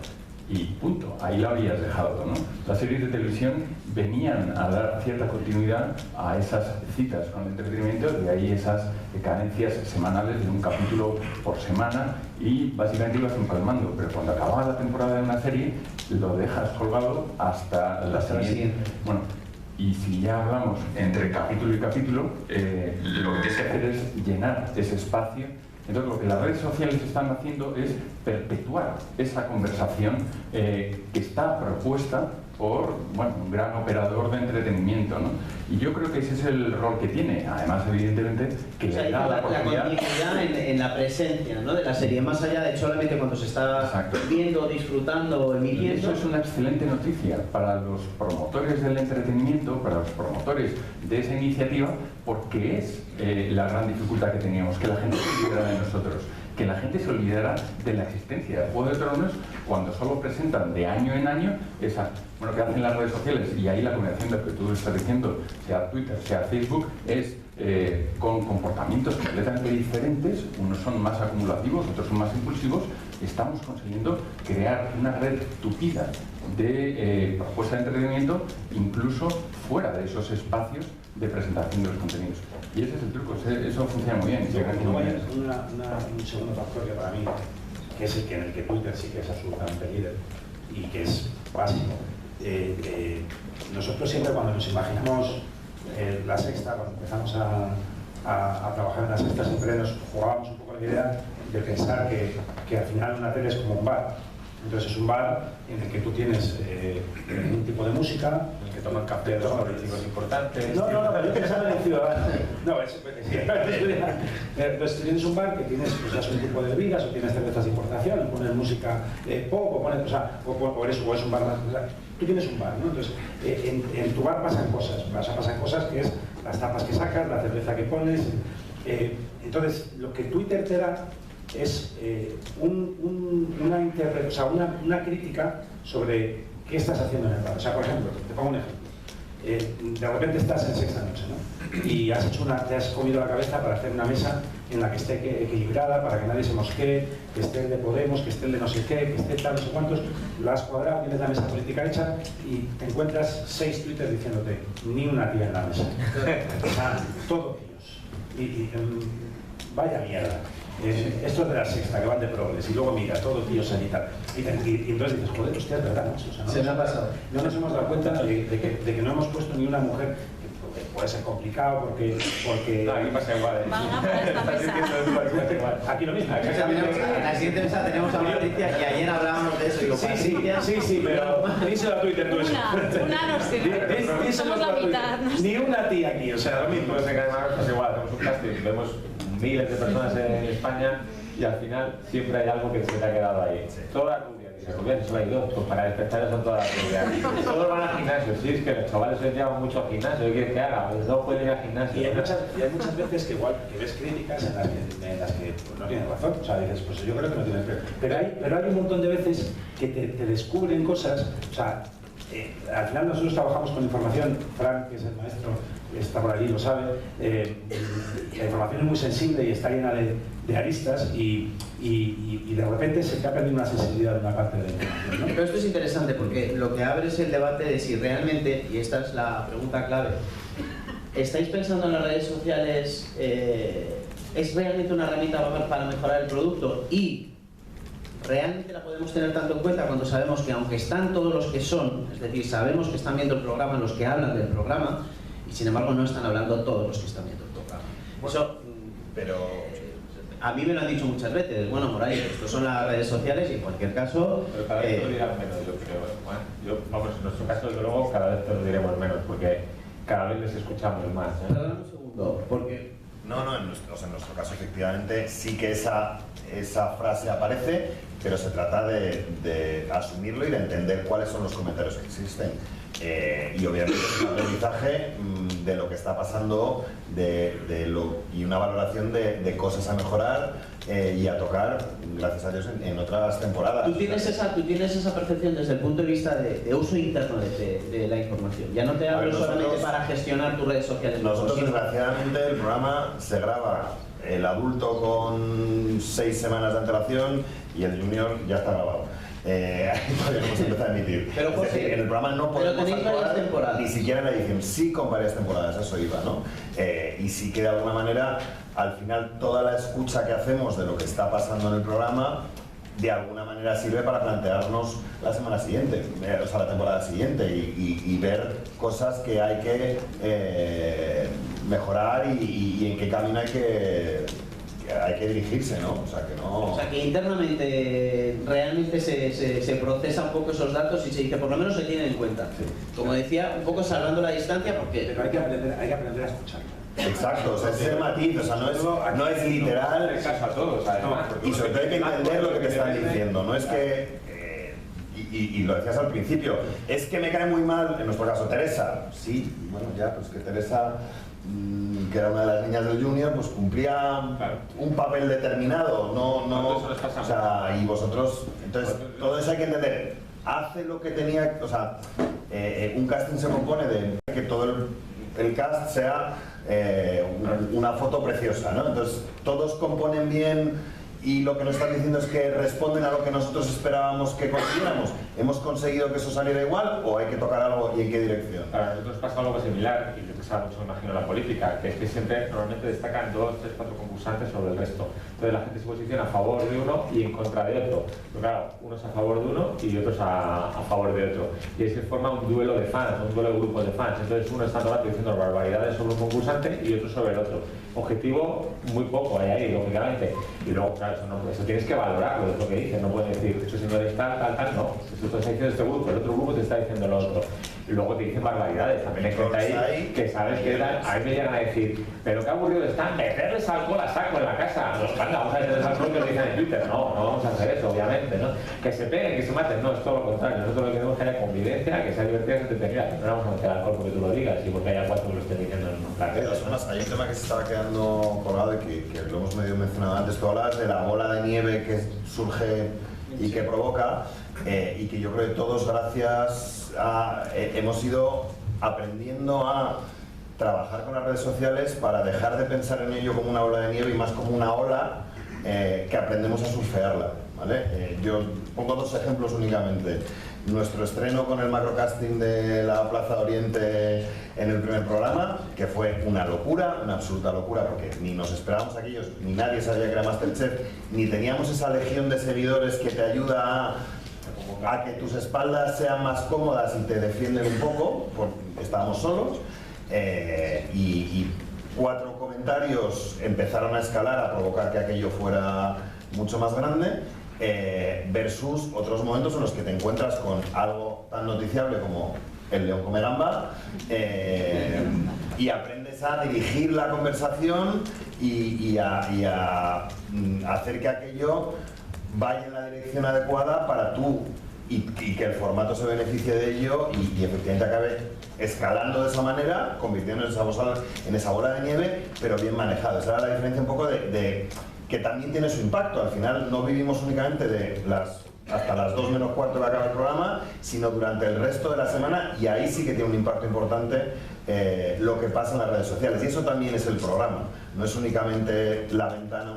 y punto, ahí lo habías dejado, ¿no? Las series de televisión venían a dar cierta continuidad a esas citas con el entretenimiento, de ahí esas carencias semanales de un capítulo por semana, y básicamente ibas empalmando, pero cuando acababa la temporada de una serie lo dejas colgado hasta la siguiente. Bueno, Y si ya hablamos entre capítulo y capítulo, lo que tienes que hacer es llenar ese espacio. Entonces, lo que las redes sociales están haciendo es perpetuar esa conversación que está propuesta por un gran operador de entretenimiento, ¿no? Y yo creo que ese es el rol que tiene. Además, evidentemente, que le da la oportunidad... La continuidad en la presencia, ¿no?, de la serie, más allá de solamente cuando se está viendo, disfrutando, emitiendo. Y eso es una excelente noticia para los promotores del entretenimiento, para los promotores de esa iniciativa, porque es la gran dificultad que teníamos, que la gente se olvidara de nosotros, que la gente se olvidara de la existencia de Juego de Tronos cuando solo presentan de año en año esa, que hacen las redes sociales. Y ahí la combinación de lo que tú estás diciendo, sea Twitter, sea Facebook, es con comportamientos completamente diferentes. Unos son más acumulativos, otros son más impulsivos. Estamos consiguiendo crear una red tupida de propuesta de entretenimiento, incluso fuera de esos espacios de presentación de los contenidos. Y ese es el truco, eso funciona muy bien. Un segundo factor que para mí, que es el que en el que Twitter sí que es absolutamente líder y que es básico. Nosotros siempre cuando nos imaginamos la sexta, cuando empezamos a trabajar en la sexta, siempre nos jugábamos un poco la idea de pensar que al final una tele es como un bar. Entonces es un bar en el que tú tienes un tipo de música, en el que toman café los políticos importantes. No, pero yo pensaba en el ciudadano. No, entonces tienes un bar que tienes un tipo de bebidas, o tienes cervezas de importación, pones música pop, o es un bar más. Tú tienes un bar, ¿no? Entonces en tu bar pasan cosas que es las tapas que sacas, la cerveza que pones. Entonces lo que Twitter te da es una crítica sobre qué estás haciendo en el bar. O sea, por ejemplo, te pongo un ejemplo. De repente estás en sexta noche, ¿no? Y te has comido la cabeza para hacer una mesa en la que esté equilibrada, para que nadie se mosquee, que esté el de Podemos, que esté el de no sé qué, que esté tal, no sé cuántos. La has cuadrado, tienes la mesa política hecha y te encuentras 6 twitters diciéndote ni una tía en la mesa. O sea, todos tíos. Vaya mierda. Esto es de la sexta, que van de progres, y luego mira, todo tíos allí y tal. Y entonces dices, joder, hostia, es verdad, ¿no? O sea, se me ha pasado. No nos hemos dado cuenta de que no hemos puesto ni una mujer, que puede ser complicado porque... No, aquí pasa igual. Aquí lo mismo. En la siguiente mesa tenemos a Patricia y ayer hablábamos de eso. Digo, sí, pero díselo a Twitter tú eso. Una no sirve. Somos la mitad. Ni una tía aquí, o sea, lo mismo. Pues en Canadá pasa igual, hacemos un casting, vemos miles de personas en España y al final siempre hay algo que se te ha quedado ahí. Todas las rubias, dice, rubias solo hay dos, pues para despertar son todas las rubias. Todos van al gimnasio, sí, es que los chavales se llevan mucho al gimnasio, ¿qué quieres que haga? Los dos pueden ir al gimnasio. Y hay muchas veces que igual que ves críticas en las que pues, no tienes razón, o sea, dices, pues yo creo que no tienes razón. Pero hay un montón de veces que te descubren cosas, o sea, al final nosotros trabajamos con información, Frank, que es el maestro, está por allí, lo sabe, la información es muy sensible y está llena de aristas y de repente se te ha perdido una sensibilidad de una parte de la información, ¿no? Pero esto es interesante porque lo que abre es el debate de si realmente, y esta es la pregunta clave, ¿estáis pensando en las redes sociales, es realmente una herramienta para mejorar el producto? Y ¿realmente la podemos tener tanto en cuenta cuando sabemos que aunque están todos los que son, es decir, sabemos que están viendo el programa los que hablan del programa, y sin embargo no están hablando todos los que están viendo el programa? Eso, pero a mí me lo han dicho muchas veces, bueno, Morales, estos son las redes sociales y en cualquier caso... Pero cada vez lo dirán menos, yo creo. Vamos, en nuestro caso, desde luego, cada vez te lo diremos menos, porque cada vez les escuchamos más. Perdón un segundo, porque... No, en nuestro caso efectivamente sí que esa frase aparece, pero se trata de asumirlo y de entender cuáles son los comentarios que existen. Y obviamente es un aprendizaje de lo que está pasando y una valoración de cosas a mejorar y a tocar, gracias a Dios, en otras temporadas. Tú tienes esa percepción desde el punto de vista de uso interno de la información. Ya no te hablo solamente para gestionar tus redes sociales. Nosotros, desgraciadamente, el programa se graba el adulto con 6 semanas de antelación y el junior ya está grabado. Podríamos empezar a emitir. Pero, es decir, en el programa no podemos actuar ni siquiera en la edición, sí con varias temporadas, eso iba, ¿no? Y sí que de alguna manera, al final, toda la escucha que hacemos de lo que está pasando en el programa de alguna manera sirve para plantearnos la semana siguiente, o sea, la temporada siguiente y ver cosas que hay que mejorar y en qué camino hay que dirigirse, ¿no? O sea, que internamente realmente se procesa un poco esos datos y se dice, por lo menos se tienen en cuenta. Sí. Como decía, un poco salvando la distancia, porque... Pero hay que aprender a escuchar. Exacto, o sea, es el matiz, o sea, no es literal. El caso a todos, además. Y sobre todo hay que entender lo que te están diciendo, no es que, y lo decías al principio, es que me cae muy mal, en nuestro caso, Teresa. Sí, bueno, ya, pues que Teresa, que era una de las niñas del Junior, pues cumplía un papel determinado, o sea, y vosotros, entonces, todo eso hay que entender. Hace lo que tenía, o sea, un casting se compone de que todo el cast sea una foto preciosa, ¿no? Entonces, todos componen bien y lo que nos están diciendo es que responden a lo que nosotros esperábamos que consiguiéramos. ¿Hemos conseguido que eso saliera igual o hay que tocar algo y en qué dirección? Para nosotros pasa algo similar y que pasa mucho, me imagino, en la política, que es que siempre normalmente destacan 2, 3, 4 concursantes sobre el resto. Entonces la gente se posiciona a favor de uno y en contra de otro. Pero claro, unos a favor de uno y otros a favor de otro. Y ahí se forma un duelo de fans, un duelo de grupos de fans. Entonces uno está todo el rato diciendo barbaridades sobre un concursante y otro sobre el otro. Objetivo, muy poco hay ahí, lógicamente. Y luego, claro, eso tienes que valorarlo, es lo que dicen. No puedes decir, este señor es tal, no. Tú te estás diciendo este grupo, el otro grupo te está diciendo lo otro. Y luego te dicen barbaridades. También hay gente ahí que sabes que ahí me llegan a decir, pero qué aburrido está meterles alcohol a saco en la casa. Vamos a meterles alcohol que lo dicen en Twitter. No vamos a hacer eso, obviamente, ¿no? Que se peguen, que se maten, no, es todo lo contrario. Nosotros lo que queremos es que haya convivencia, que sea divertida, que se entretenida. No vamos a meter alcohol porque tú lo digas y porque haya 4 que lo estén diciendo en un plan. Además, hay un tema que se estaba quedando colgado y que lo hemos medio mencionado antes. Tú hablabas de la bola de nieve que surge y que provoca, y que yo creo que todos, gracias a, hemos ido aprendiendo a trabajar con las redes sociales para dejar de pensar en ello como una bola de nieve y más como una ola que aprendemos a surfearla, ¿vale? Yo pongo 2 ejemplos únicamente. Nuestro estreno con el macrocasting de la Plaza Oriente en el primer programa, que fue una locura, una absoluta locura, porque ni nos esperábamos aquellos, ni nadie sabía que era Masterchef, ni teníamos esa legión de seguidores que te ayuda a que tus espaldas sean más cómodas y te defienden un poco, porque estábamos solos, y 4 comentarios empezaron a escalar, a provocar que aquello fuera mucho más grande. Versus otros momentos en los que te encuentras con algo tan noticiable como el león come gamba y aprendes a dirigir la conversación y a hacer que aquello vaya en la dirección adecuada para tú y que el formato se beneficie de ello y efectivamente acabe escalando de esa manera, convirtiéndose en esa bola de nieve, pero bien manejado. Esa era la diferencia un poco de que también tiene su impacto. Al final no vivimos únicamente hasta las 2 menos cuarto que acaba el programa, sino durante el resto de la semana, y ahí sí que tiene un impacto importante lo que pasa en las redes sociales. Y eso también es el programa, no es únicamente la ventana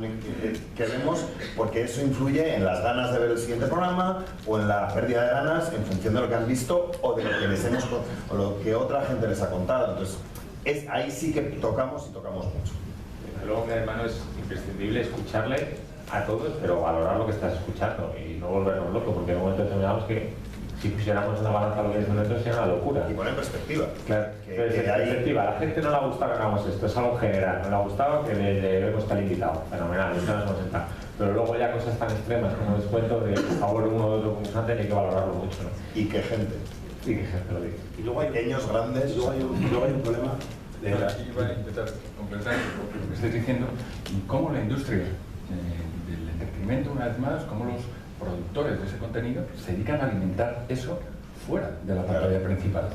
que vemos, porque eso influye en las ganas de ver el siguiente programa o en la pérdida de ganas en función de lo que han visto o de lo que les hemos o lo que otra gente les ha contado. Entonces, ahí sí que tocamos y tocamos mucho. Luego que hermano es imprescindible escucharle a todos, pero valorar lo que estás escuchando y no volvernos locos, porque en un momento determinado que si pusiéramos una balanza lo que dicen otros sería una locura. Y poner perspectiva. Claro, perspectiva. A la gente no le ha gustado que hagamos esto, es algo general. No le ha gustado que le vemos tal invitado, fenomenal, eso nos hemos sentado. Pero luego ya cosas tan extremas como les cuento, de a favor de uno o de otro concursante, hay que valorarlo mucho, ¿no? Y qué gente. Y qué gente lo dice. Y luego hay pequeños, grandes. Y luego hay un problema. Aquí iba a intentar completar lo que estáis diciendo, cómo la industria del entretenimiento, una vez más, cómo los productores de ese contenido se dedican a alimentar eso fuera de la pantalla principal.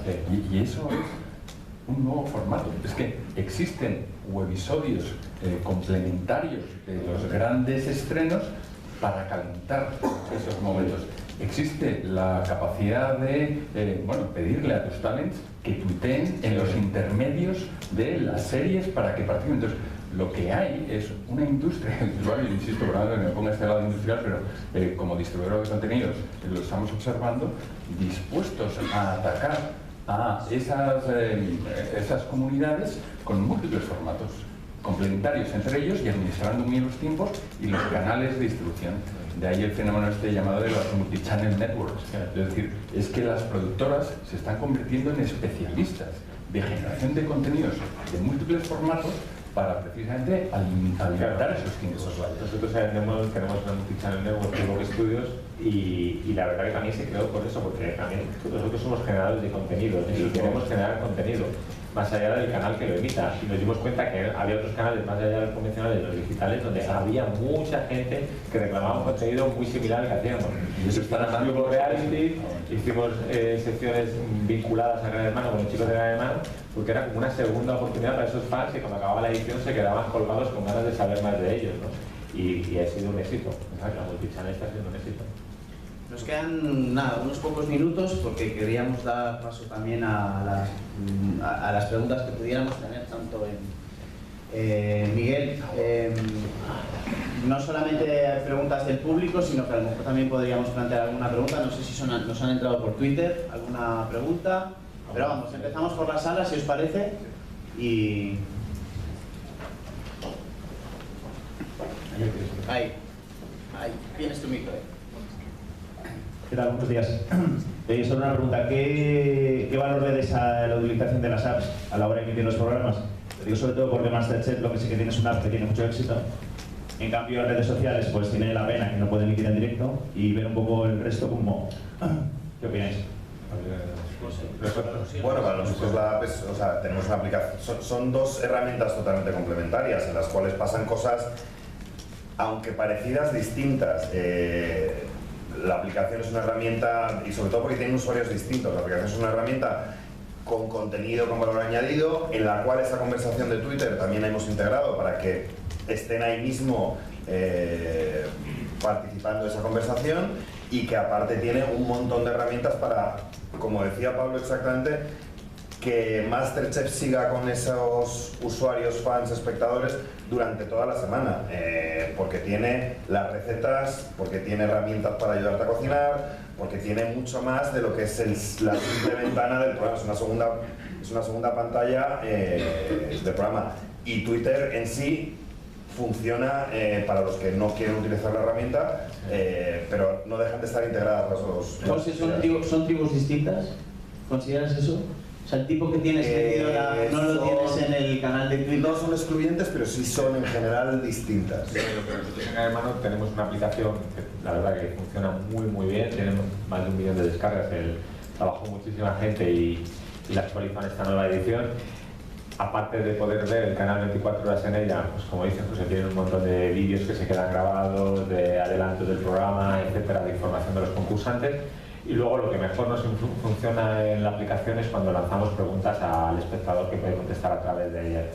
Y eso es un nuevo formato. Es que existen webisodios complementarios de los grandes estrenos para calentar esos momentos. Existe la capacidad de pedirle a tus talents que tuiteen en los intermedios de las series para que participen. Entonces, lo que hay es una industria audiovisual, insisto, probablemente me ponga este lado industrial, pero como distribuidor de contenidos lo estamos observando, dispuestos a atacar a esas comunidades con múltiples formatos complementarios entre ellos y administrando muy bien los tiempos y los canales de distribución. De ahí el fenómeno este llamado de los multichannel networks. Es decir, es que las productoras se están convirtiendo en especialistas de generación de contenidos de múltiples formatos para precisamente alimentar esos tiempos. Nosotros tenemos una multichannel network de Google Studios y la verdad que también se creó por eso, porque también nosotros somos generadores de contenido y queremos generar contenido más allá del canal que lo emita. Y nos dimos cuenta que había otros canales más allá de los convencionales, de los digitales, donde había mucha gente que reclamaba un contenido muy similar al que hacíamos. Y eso está Hicimos Club Reality, hicimos secciones vinculadas a Gran Hermano con los chicos de Gran Hermano, porque era como una segunda oportunidad para esos fans que cuando acababa la edición se quedaban colgados con ganas de saber más de ellos, ¿no? Y ha sido un éxito. La multichannel está siendo un éxito. Nos quedan nada, unos pocos minutos porque queríamos dar paso también a las preguntas que pudiéramos tener tanto en Miguel. No solamente hay preguntas del público, sino que a lo mejor también podríamos plantear alguna pregunta. No sé si nos han entrado por Twitter alguna pregunta, pero vamos, empezamos por la sala, si os parece, y ahí tienes tu micro. ¿Qué tal? Buenos días. Solo una pregunta. ¿Qué valor le des a la utilización de las apps a la hora de emitir los programas? Lo digo sobre todo porque Masterchef lo que sí que tiene es una app que tiene mucho éxito. En cambio, en redes sociales pues tiene la pena que no puede emitir en directo y ver un poco el resto como... ¿Qué opináis? Bueno, para nosotros la app es, o sea, tenemos una aplicación, son dos herramientas totalmente complementarias en las cuales pasan cosas, aunque parecidas, distintas. La aplicación es una herramienta, y sobre todo porque tienen usuarios distintos, la aplicación es una herramienta con contenido, con valor añadido, en la cual esta conversación de Twitter también la hemos integrado para que estén ahí mismo participando de esa conversación, y que aparte tiene un montón de herramientas para, como decía Pablo exactamente, que Masterchef siga con esos usuarios, fans, espectadores durante toda la semana, porque tiene las recetas, porque tiene herramientas para ayudarte a cocinar, porque tiene mucho más de lo que es la simple ventana del programa, es una segunda pantalla del programa. Y Twitter en sí funciona para los que no quieren utilizar la herramienta, pero no dejan de estar integradas las dos. ¿Son tribus distintas? ¿Consideras eso? O sea, el tipo que tienes metido no lo tienes en el canal de Twitter. No son excluyentes, pero sí son en general distintas. Sí, pero nosotros en Gran Hermano tenemos una aplicación que la verdad que funciona muy bien, tenemos más de 1 millón de descargas, trabajó muchísima gente y la actualizan esta nueva edición. Aparte de poder ver el canal 24 horas en ella, pues como dices, pues se tienen un montón de vídeos que se quedan grabados, de adelantos del programa, etcétera, de información de los concursantes. Y luego lo que mejor nos funciona en la aplicación es cuando lanzamos preguntas al espectador que puede contestar a través de ella.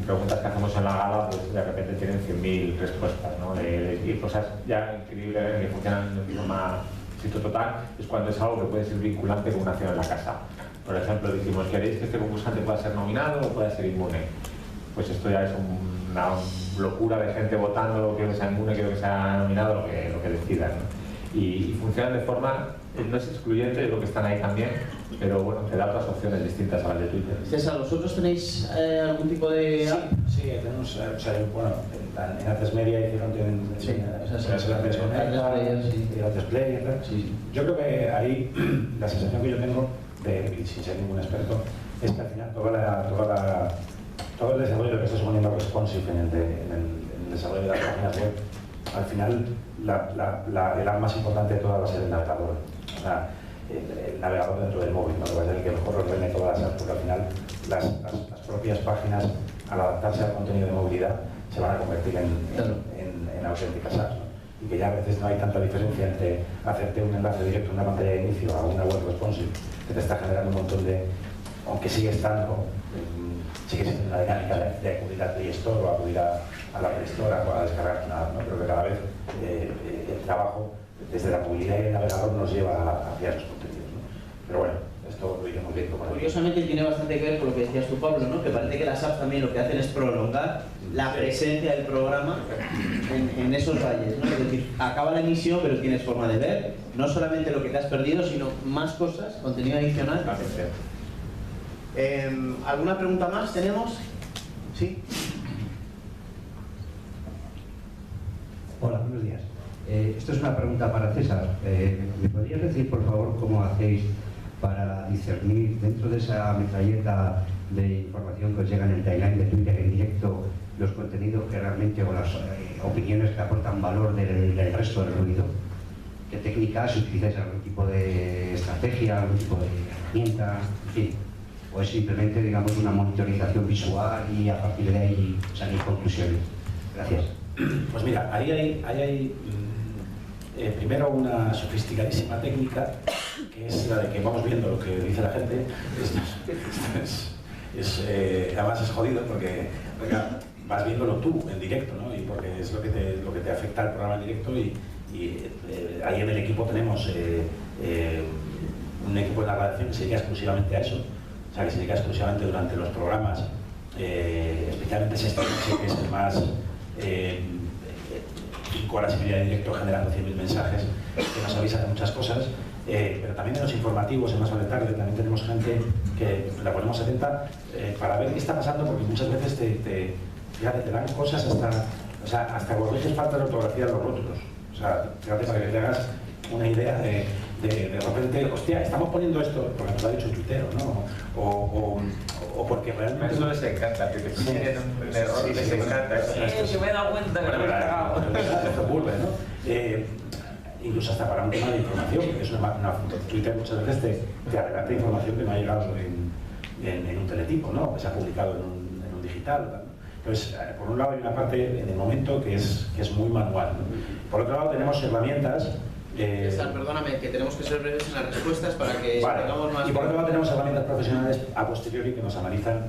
Preguntas que hacemos en la gala, pues de repente tienen 100.000 respuestas, ¿no? Y cosas ya increíbles que funcionan de forma éxito total, es cuando es algo que puede ser vinculante con una acción en la casa. Por ejemplo, decimos, ¿queréis que este concursante pueda ser nominado o pueda ser inmune? Pues esto ya es una locura de gente votando, quiero que sea inmune, quiero que sea nominado, lo que decidan, ¿no? Y funcionan de forma, no es excluyente, lo que están ahí también, pero bueno, te da otras opciones distintas a las de Twitter. César, ¿vosotros tenéis algún tipo de app? Sí, tenemos, o sea, bueno, en A3 Media hicieron A3 Player. Yo creo que ahí la sensación que yo tengo, y sin ser ningún experto, es que al final todo el desarrollo que está suponiendo responsive en el desarrollo de las páginas web, al final el app más importante de todas va a ser el navegador. O sea, el navegador dentro del móvil, ¿no? Que va a ser el que mejor ordene todas las apps, porque al final las propias páginas, al adaptarse al contenido de movilidad, se van a convertir en auténticas apps, ¿no? Y que ya a veces no hay tanta diferencia entre hacerte un enlace directo a una pantalla de inicio a una web responsive, que te está generando un montón de, aunque sigue estando, sigue siendo una dinámica de acudir al Play Store o acudir a la Play Store a descargar una app, ¿no? Creo que cada vez el trabajo desde la movilidad y el navegador nos lleva hacia esos contenidos, ¿no? Pero bueno, esto lo iremos viendo. Curiosamente tiene bastante que ver con lo que decías tú, Pablo, ¿no? Que parece que las apps también lo que hacen es prolongar la presencia del programa en esos valles, ¿no? Es decir, acaba la emisión, pero tienes forma de ver no solamente lo que te has perdido, sino más cosas, contenido adicional. ¿Alguna pregunta más tenemos? ¿Sí? Hola, buenos días. Esto es una pregunta para César. ¿Me podrías decir, por favor, cómo hacéis para discernir dentro de esa metralleta de información que os llega en el timeline de Twitter en directo los contenidos que realmente o las opiniones que aportan valor del resto del ruido? ¿Qué técnicas utilizáis? ¿Algún tipo de estrategia, algún tipo de herramienta? En fin. ¿O es simplemente, digamos, una monitorización visual y a partir de ahí salir conclusiones? Gracias. Pues mira, ahí hay primero una sofisticadísima técnica, que es la de que vamos viendo lo que dice la gente. Además es jodido porque vas viéndolo tú en directo, ¿no? Y porque es lo que te afecta al programa en directo y ahí en el equipo tenemos un equipo de narración que se dedica exclusivamente a eso, o sea, que se dedica exclusivamente durante los programas, especialmente esta noche, que es el más 5 horas y media de directo generando 100.000 mensajes, que nos avisa de muchas cosas, pero también en los informativos, en Más Vale Tarde, también tenemos gente que la ponemos atenta para ver qué está pasando, porque muchas veces te dan cosas hasta corriges falta de ortografía de los rótulos. O sea, fíjate, para que te hagas una idea de repente, hostia, estamos poniendo esto, porque nos lo ha dicho un tuitero, ¿no? O porque realmente... Eso les encanta, que te tienen un error, les encanta. Yo me he dado cuenta que lo he cagado. Esto ocurre, ¿no? Incluso hasta para un tema de información, porque es Twitter muchas veces te adelanta información que no ha llegado en un teletipo, ¿no? Que se ha publicado en un digital, ¿no? Entonces, por un lado hay una parte en el momento que es muy manual, ¿no? Por otro lado tenemos herramientas... César, perdóname, que tenemos que ser breves en las respuestas para que tengamos más... Y por otro lado tenemos herramientas profesionales a posteriori que nos analizan,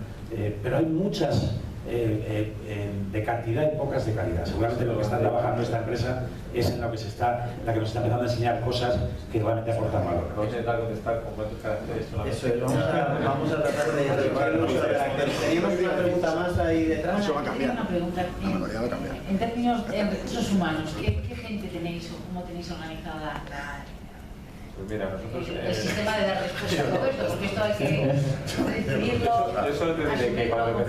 pero hay muchas de cantidad y pocas de calidad. Seguramente lo que está trabajando esta empresa es en la que nos está empezando a enseñar cosas que realmente aportan valor. Vamos a intentar contestar con cuántos caracteres solamente. Eso es, vamos a tratar de llevar los caracteres. Teníamos una pregunta más ahí detrás. Eso va a cambiar. Una pregunta. En términos de recursos humanos, ¿qué gente tenéis o cómo tenéis organizada Pues mira, nosotros... el sistema de dar respuesta a todo esto? Porque esto hay que decidirlo. Yo solo te diré que cuando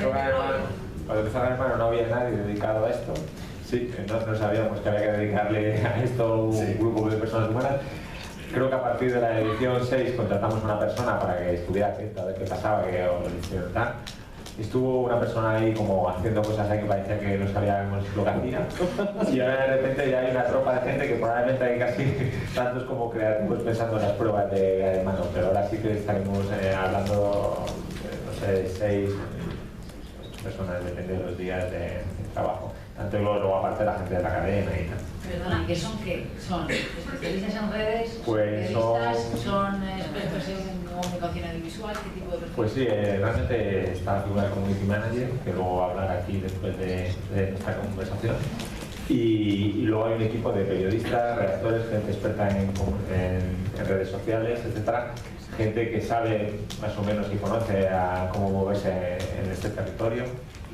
empezó Alemán no había nadie dedicado a esto. Sí, entonces no sabíamos que había que dedicarle a esto un grupo de personas humanas. Creo que a partir de la edición 6 contratamos una persona para que estudiara a ver qué pasaba, que hicieron tal. Estuvo una persona ahí como haciendo cosas ahí que parecía que no sabíamos lo que hacía. Y ahora de repente ya hay una tropa de gente que probablemente hay casi tantos como creativos pensando en las pruebas de alemán. Pero ahora sí que estaremos hablando, no sé, 6, 8 personas, depende de los días de trabajo. Tanto luego aparte de la gente de la cadena y tal. Perdona, ¿qué son qué? ¿Son especialistas en redes? Pues ¿Son expertos en comunicación audiovisual? ¿Qué tipo de perfil? Pues sí, realmente está la figura de Community Manager, que luego va a hablar aquí después de esta conversación. Y luego hay un equipo de periodistas, redactores, gente experta en redes sociales, etcétera. Gente que sabe más o menos y conoce a cómo moverse en este territorio.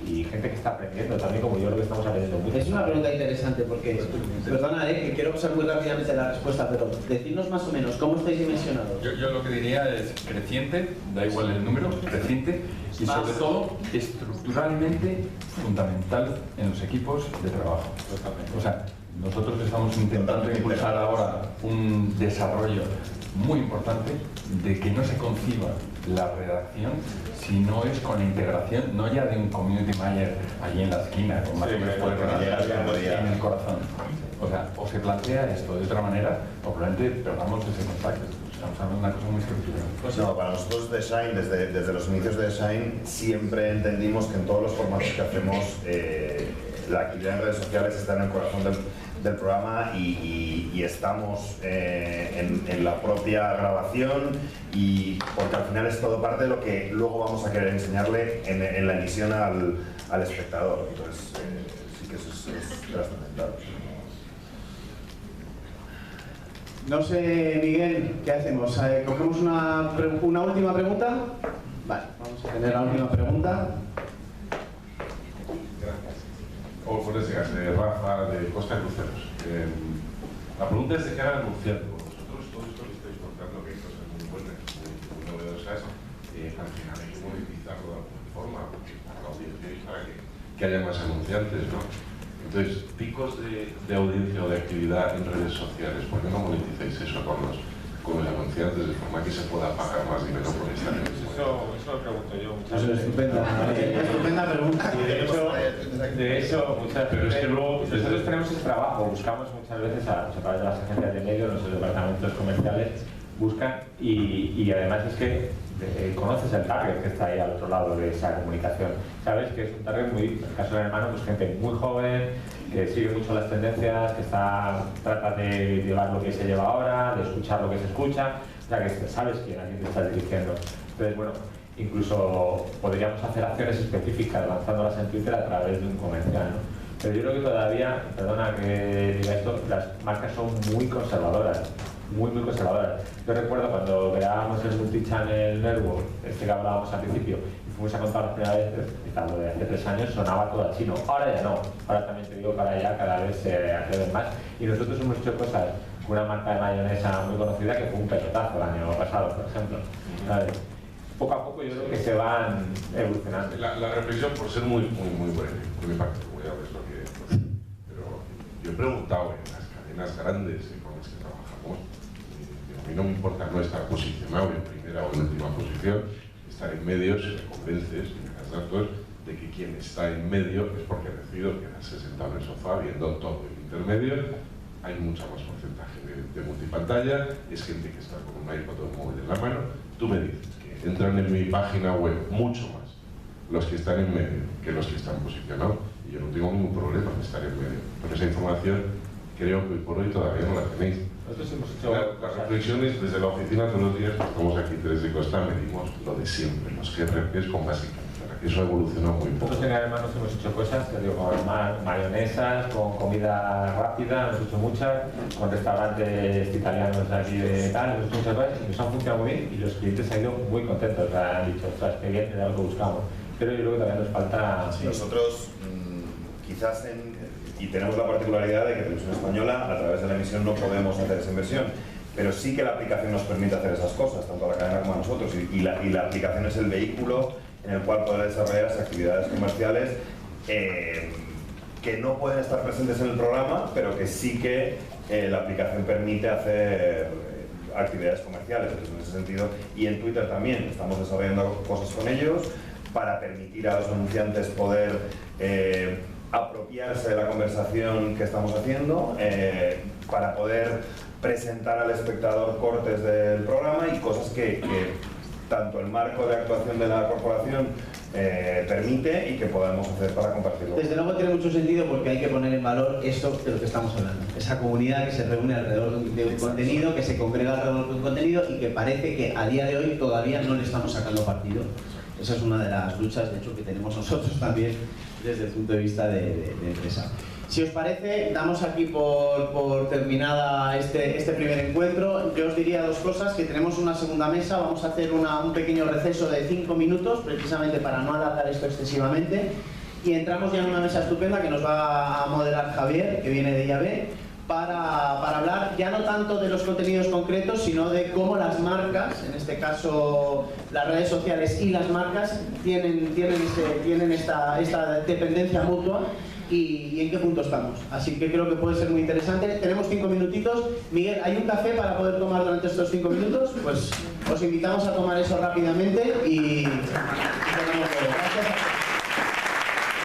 Y gente que está aprendiendo también, como yo creo que estamos aprendiendo mucho. Es una pregunta interesante porque, perdona, que quiero pasar muy rápidamente la respuesta, pero decirnos más o menos cómo estáis dimensionados. Yo lo que diría es creciente, da igual el número, creciente y sobre todo estructuralmente fundamental en los equipos de trabajo. O sea, nosotros estamos intentando impulsar ahora un desarrollo muy importante de que no se conciba la redacción si no es con la integración, no ya de un community manager allí en la esquina, con más o menos en el corazón. O sea, o se plantea esto de otra manera, o probablemente perdamos ese contacto. Estamos hablando de una cosa muy estructural. Pues no, para nosotros de Shine, desde los inicios de Shine, siempre entendimos que en todos los formatos que hacemos, la actividad en redes sociales está en el corazón del programa y estamos en la propia grabación, y porque al final es todo parte de lo que luego vamos a querer enseñarle en la emisión al espectador. Entonces sí que eso es trascendental. No sé, Miguel, ¿qué hacemos? ¿Cogemos una última pregunta? Vale, vamos a tener la última pregunta. Buenos días, Rafa de Costa de Cruceros. La pregunta es de cara al murciélago. Vosotros todo esto que estáis contando, que esto es muy bueno, muy novedosas, al final hay que monetizarlo de alguna forma, para la audiencia y para que haya más anunciantes, ¿no? Entonces, picos de audiencia o de actividad en redes sociales, ¿por qué no monetizáis eso con los anunciantes de forma que se pueda pagar más dinero por esta red? Eso lo pregunto yo muchas Eso es veces. estupenda pregunta. De hecho, muchas Pero es que luego nosotros tenemos ese trabajo, buscamos muchas veces a través de las agencias de medios, los departamentos comerciales buscan y además es que conoces el target que está ahí al otro lado de esa comunicación. Sabes que es un target muy, en el caso del hermano, pues gente muy joven, que sigue mucho las tendencias, que trata de llevar lo que se lleva ahora, de escuchar lo que se escucha, o sea que sabes a quién te estás dirigiendo. Entonces, bueno, incluso podríamos hacer acciones específicas lanzándolas en Twitter a través de un comercial, ¿no? Pero yo creo que todavía, perdona que diga esto, las marcas son muy conservadoras. Muy conservadoras. Yo recuerdo cuando grabábamos el Multichannel Network, que hablábamos al principio, y fuimos a contar la primera vez, lo de hace 3 años, sonaba todo a chino. Ahora ya no. Ahora también te digo que ahora ya cada vez se atreven más. Y nosotros hemos hecho cosas con una marca de mayonesa muy conocida que fue un pelotazo el año pasado, por ejemplo. ¿Sabes? Poco a poco yo creo que se van evolucionando. La reflexión, por ser muy breve, por mi parte, voy a ver lo que... Pero yo he preguntado en las cadenas grandes con las que trabajamos, a mí no me importa no estar posicionado en primera o en última posición, estar en medios, te convences y me das datos de que quien está en medio es porque ha decidido quedarse sentado en el sofá viendo todo. El intermedio hay mucho más porcentaje de multipantalla, es gente que está con un iPad o un móvil en la mano. Tú me dices que entran en mi página web mucho más los que están en medio que los que están posicionados, y yo no tengo ningún problema en estar en medio. Pero esa información creo que hoy por hoy todavía no la tenéis. Nosotros hemos hecho Las reflexiones desde la oficina todos los días, estamos aquí 3 de Costa, medimos lo de siempre, los GRPs con básica. Eso ha evolucionado muy poco. Nosotros en Hermanos hemos hecho cosas, te digo, con mayonesas, con comida rápida, hemos hecho muchas, con restaurantes italianos aquí de tal, hemos hecho muchas cosas y nos han funcionado muy bien y los clientes han ido muy contentos, o sea, han dicho, ostras, qué bien, era lo que buscamos. Pero yo creo que también nos falta... Sí. Nosotros, quizás y tenemos la particularidad de que Televisión Española, a través de la emisión, no podemos hacer esa inversión, pero sí que la aplicación nos permite hacer esas cosas, tanto a la cadena como a nosotros, y la aplicación es el vehículo en el cual poder desarrollarse actividades comerciales que no pueden estar presentes en el programa, pero que sí que la aplicación permite hacer actividades comerciales. Entonces, en ese sentido, y en Twitter también estamos desarrollando cosas con ellos para permitir a los anunciantes poder apropiarse de la conversación que estamos haciendo, para poder presentar al espectador cortes del programa y cosas que tanto el marco de actuación de la corporación permite y que podemos hacer para compartirlo. Desde luego tiene mucho sentido porque hay que poner en valor esto de lo que estamos hablando. Esa comunidad que se reúne alrededor de un contenido, que se congrega alrededor de un contenido y que parece que a día de hoy todavía no le estamos sacando partido. Esa es una de las luchas, de hecho, que tenemos nosotros también desde el punto de vista de empresa. Si os parece, damos aquí por terminada este primer encuentro. Yo os diría 2 cosas, que tenemos una segunda mesa, vamos a hacer un pequeño receso de 5 minutos, precisamente para no alargar esto excesivamente, y entramos ya en una mesa estupenda que nos va a moderar Javier, que viene de IAB, para hablar ya no tanto de los contenidos concretos, sino de cómo las marcas, en este caso las redes sociales y las marcas, tienen esta dependencia mutua y en qué punto estamos. Así que creo que puede ser muy interesante. Tenemos 5 minutitos. Miguel, ¿hay un café para poder tomar durante estos 5 minutos? Pues os invitamos a tomar eso rápidamente y...